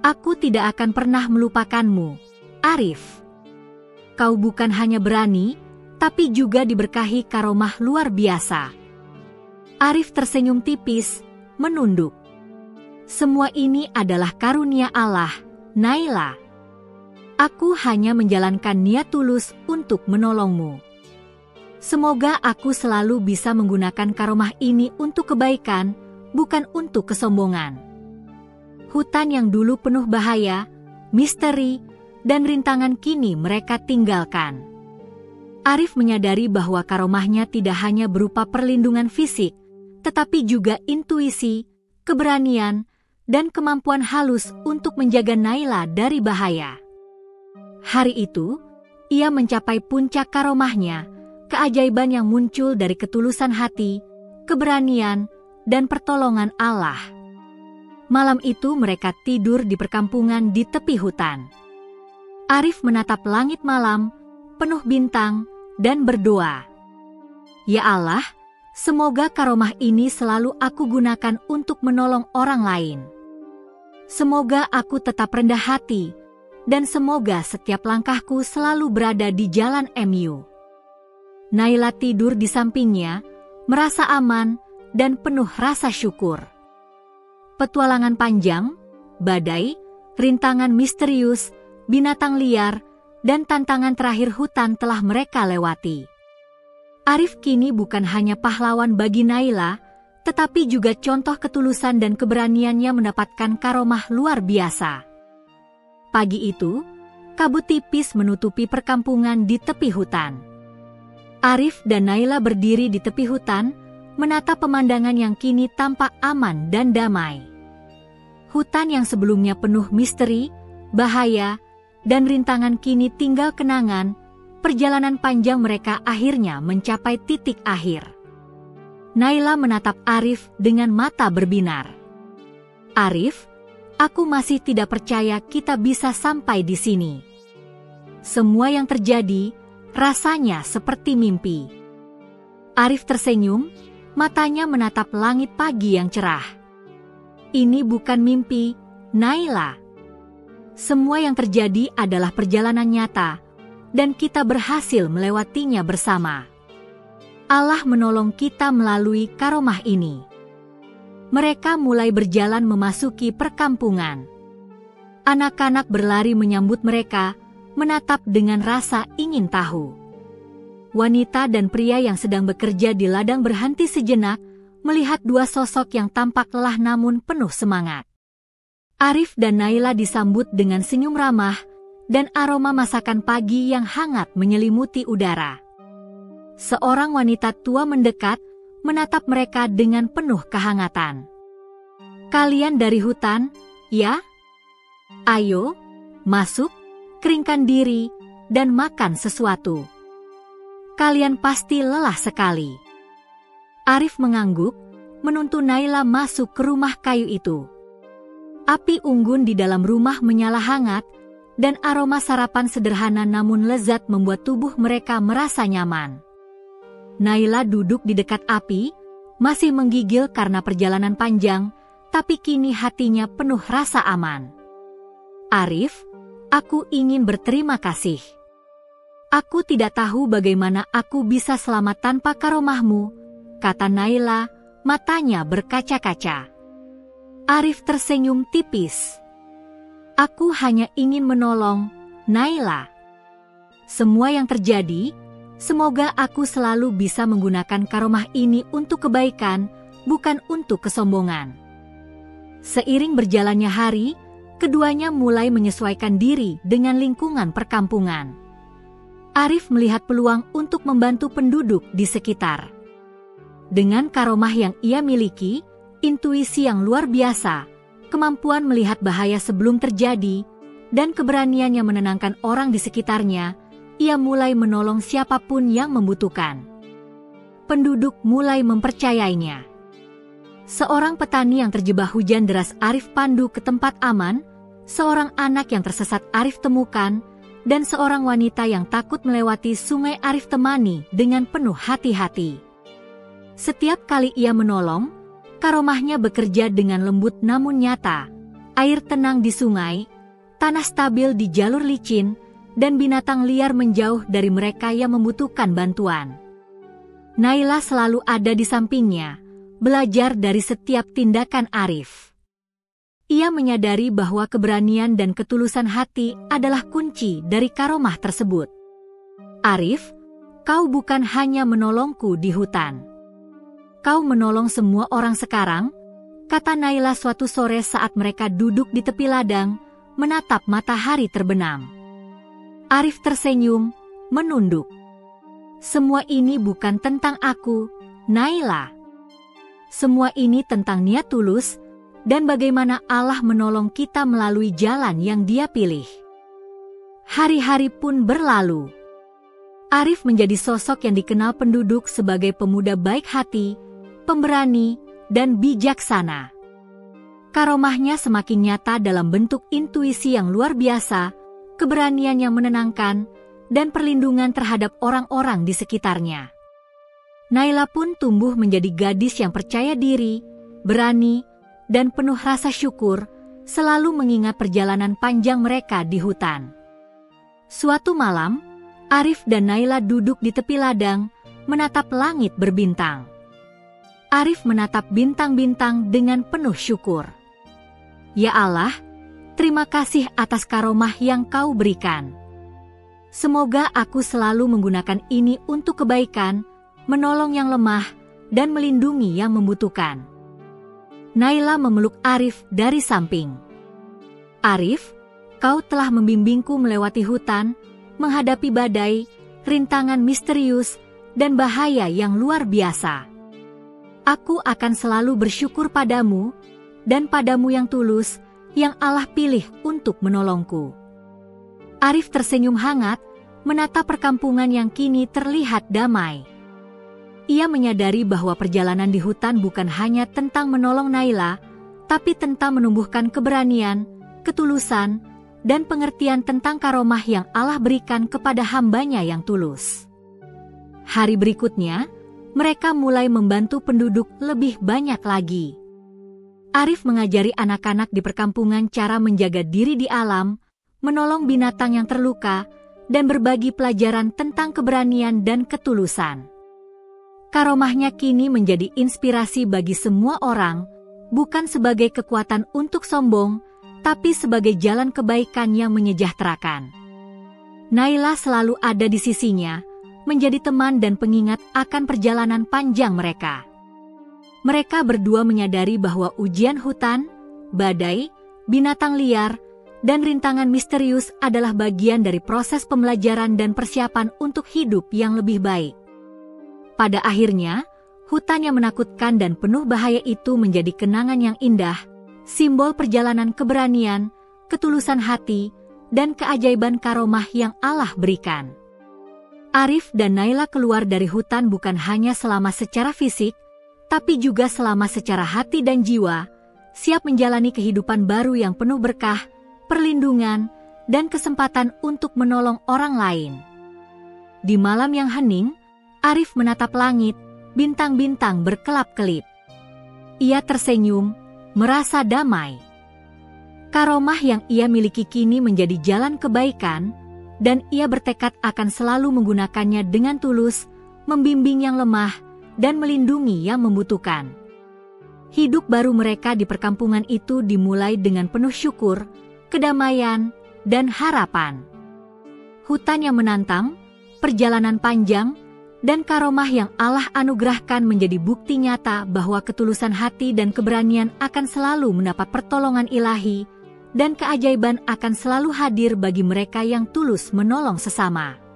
Aku tidak akan pernah melupakanmu, Arif. Kau bukan hanya berani, tapi juga diberkahi karomah luar biasa. Arif tersenyum tipis, menunduk. Semua ini adalah karunia Allah, Naila. Aku hanya menjalankan niat tulus untuk menolongmu. Semoga aku selalu bisa menggunakan karomah ini untuk kebaikan, bukan untuk kesombongan. Hutan yang dulu penuh bahaya, misteri, dan rintangan kini mereka tinggalkan. Arif menyadari bahwa karomahnya tidak hanya berupa perlindungan fisik, tetapi juga intuisi, keberanian, dan kemampuan halus untuk menjaga Naila dari bahaya. Hari itu, ia mencapai puncak karomahnya, keajaiban yang muncul dari ketulusan hati, keberanian, dan pertolongan Allah. Malam itu mereka tidur di perkampungan di tepi hutan. Arif menatap langit malam, penuh bintang, dan berdoa. Ya Allah, Semoga karomah ini selalu aku gunakan untuk menolong orang lain. Semoga aku tetap rendah hati, dan semoga setiap langkahku selalu berada di jalan MU. Naila tidur di sampingnya, merasa aman dan penuh rasa syukur. Petualangan panjang, badai, rintangan misterius, binatang liar, dan tantangan terakhir hutan telah mereka lewati. Arif kini bukan hanya pahlawan bagi Naila, tetapi juga contoh ketulusan dan keberaniannya mendapatkan karomah luar biasa. Pagi itu, kabut tipis menutupi perkampungan di tepi hutan. Arif dan Naila berdiri di tepi hutan, menatap pemandangan yang kini tampak aman dan damai. Hutan yang sebelumnya penuh misteri, bahaya, dan rintangan kini tinggal kenangan. Perjalanan panjang mereka akhirnya mencapai titik akhir. Naila menatap Arif dengan mata berbinar. Arif, aku masih tidak percaya kita bisa sampai di sini. Semua yang terjadi rasanya seperti mimpi. Arif tersenyum, matanya menatap langit pagi yang cerah. Ini bukan mimpi, Naila. Semua yang terjadi adalah perjalanan nyata, dan kita berhasil melewatinya bersama. Allah menolong kita melalui karomah ini. Mereka mulai berjalan memasuki perkampungan. Anak-anak berlari menyambut mereka, menatap dengan rasa ingin tahu. Wanita dan pria yang sedang bekerja di ladang berhenti sejenak, melihat dua sosok yang tampak lelah namun penuh semangat. Arif dan Naila disambut dengan senyum ramah, dan aroma masakan pagi yang hangat menyelimuti udara. Seorang wanita tua mendekat, menatap mereka dengan penuh kehangatan. Kalian dari hutan, ya? Ayo, masuk, keringkan diri, dan makan sesuatu. Kalian pasti lelah sekali. Arif mengangguk, menuntun Naila masuk ke rumah kayu itu. Api unggun di dalam rumah menyala hangat, dan aroma sarapan sederhana namun lezat membuat tubuh mereka merasa nyaman. Naila duduk di dekat api, masih menggigil karena perjalanan panjang, tapi kini hatinya penuh rasa aman. Arif, aku ingin berterima kasih. Aku tidak tahu bagaimana aku bisa selamat tanpa karomahmu, kata Naila, matanya berkaca-kaca. Arif tersenyum tipis. Aku hanya ingin menolong, Naila. Semua yang terjadi, semoga aku selalu bisa menggunakan karomah ini untuk kebaikan, bukan untuk kesombongan. Seiring berjalannya hari, keduanya mulai menyesuaikan diri dengan lingkungan perkampungan. Arif melihat peluang untuk membantu penduduk di sekitar. Dengan karomah yang ia miliki, intuisi yang luar biasa, kemampuan melihat bahaya sebelum terjadi, dan keberaniannya menenangkan orang di sekitarnya, ia mulai menolong siapapun yang membutuhkan. Penduduk mulai mempercayainya. Seorang petani yang terjebak hujan deras Arif pandu ke tempat aman, seorang anak yang tersesat Arif temukan, dan seorang wanita yang takut melewati sungai Arif temani dengan penuh hati-hati. Setiap kali ia menolong, karomahnya bekerja dengan lembut namun nyata. Air tenang di sungai, tanah stabil di jalur licin, dan binatang liar menjauh dari mereka yang membutuhkan bantuan. Naila selalu ada di sampingnya, belajar dari setiap tindakan Arif. Ia menyadari bahwa keberanian dan ketulusan hati adalah kunci dari karomah tersebut. Arif, kau bukan hanya menolongku di hutan. Kau menolong semua orang sekarang, kata Naila suatu sore saat mereka duduk di tepi ladang, menatap matahari terbenam. Arif tersenyum, menunduk. Semua ini bukan tentang aku, Naila. Semua ini tentang niat tulus, dan bagaimana Allah menolong kita melalui jalan yang Dia pilih. Hari-hari pun berlalu. Arif menjadi sosok yang dikenal penduduk sebagai pemuda baik hati, pemberani, dan bijaksana. Karomahnya semakin nyata dalam bentuk intuisi yang luar biasa, keberanian yang menenangkan, dan perlindungan terhadap orang-orang di sekitarnya. Naila pun tumbuh menjadi gadis yang percaya diri, berani, dan penuh rasa syukur, selalu mengingat perjalanan panjang mereka di hutan. Suatu malam, Arif dan Naila duduk di tepi ladang, menatap langit berbintang. Arif menatap bintang-bintang dengan penuh syukur. Ya Allah, terima kasih atas karomah yang Kau berikan. Semoga aku selalu menggunakan ini untuk kebaikan, menolong yang lemah, dan melindungi yang membutuhkan. Naila memeluk Arif dari samping. Arif, Kau telah membimbingku melewati hutan, menghadapi badai, rintangan misterius, dan bahaya yang luar biasa. Aku akan selalu bersyukur padamu, dan padamu yang tulus, yang Allah pilih untuk menolongku. Arif tersenyum hangat, menatap perkampungan yang kini terlihat damai. Ia menyadari bahwa perjalanan di hutan bukan hanya tentang menolong Naila, tapi tentang menumbuhkan keberanian, ketulusan, dan pengertian tentang karomah yang Allah berikan kepada hambanya yang tulus. Hari berikutnya, mereka mulai membantu penduduk lebih banyak lagi. Arif mengajari anak-anak di perkampungan cara menjaga diri di alam, menolong binatang yang terluka, dan berbagi pelajaran tentang keberanian dan ketulusan. Karomahnya kini menjadi inspirasi bagi semua orang, bukan sebagai kekuatan untuk sombong, tapi sebagai jalan kebaikan yang menyejahterakan. Naila selalu ada di sisinya, menjadi teman dan pengingat akan perjalanan panjang mereka. Mereka berdua menyadari bahwa ujian hutan, badai, binatang liar, dan rintangan misterius adalah bagian dari proses pembelajaran dan persiapan untuk hidup yang lebih baik. Pada akhirnya, hutan yang menakutkan dan penuh bahaya itu menjadi kenangan yang indah, simbol perjalanan keberanian, ketulusan hati, dan keajaiban karomah yang Allah berikan. Arif dan Naila keluar dari hutan bukan hanya selama secara fisik, tapi juga selama secara hati dan jiwa, siap menjalani kehidupan baru yang penuh berkah, perlindungan, dan kesempatan untuk menolong orang lain. Di malam yang hening, Arif menatap langit, bintang-bintang berkelap-kelip. Ia tersenyum, merasa damai. Karomah yang ia miliki kini menjadi jalan kebaikan, dan ia bertekad akan selalu menggunakannya dengan tulus, membimbing yang lemah, dan melindungi yang membutuhkan. Hidup baru mereka di perkampungan itu dimulai dengan penuh syukur, kedamaian, dan harapan. Hutan yang menantang, perjalanan panjang, dan karomah yang Allah anugerahkan menjadi bukti nyata bahwa ketulusan hati dan keberanian akan selalu mendapat pertolongan ilahi, dan keajaiban akan selalu hadir bagi mereka yang tulus menolong sesama.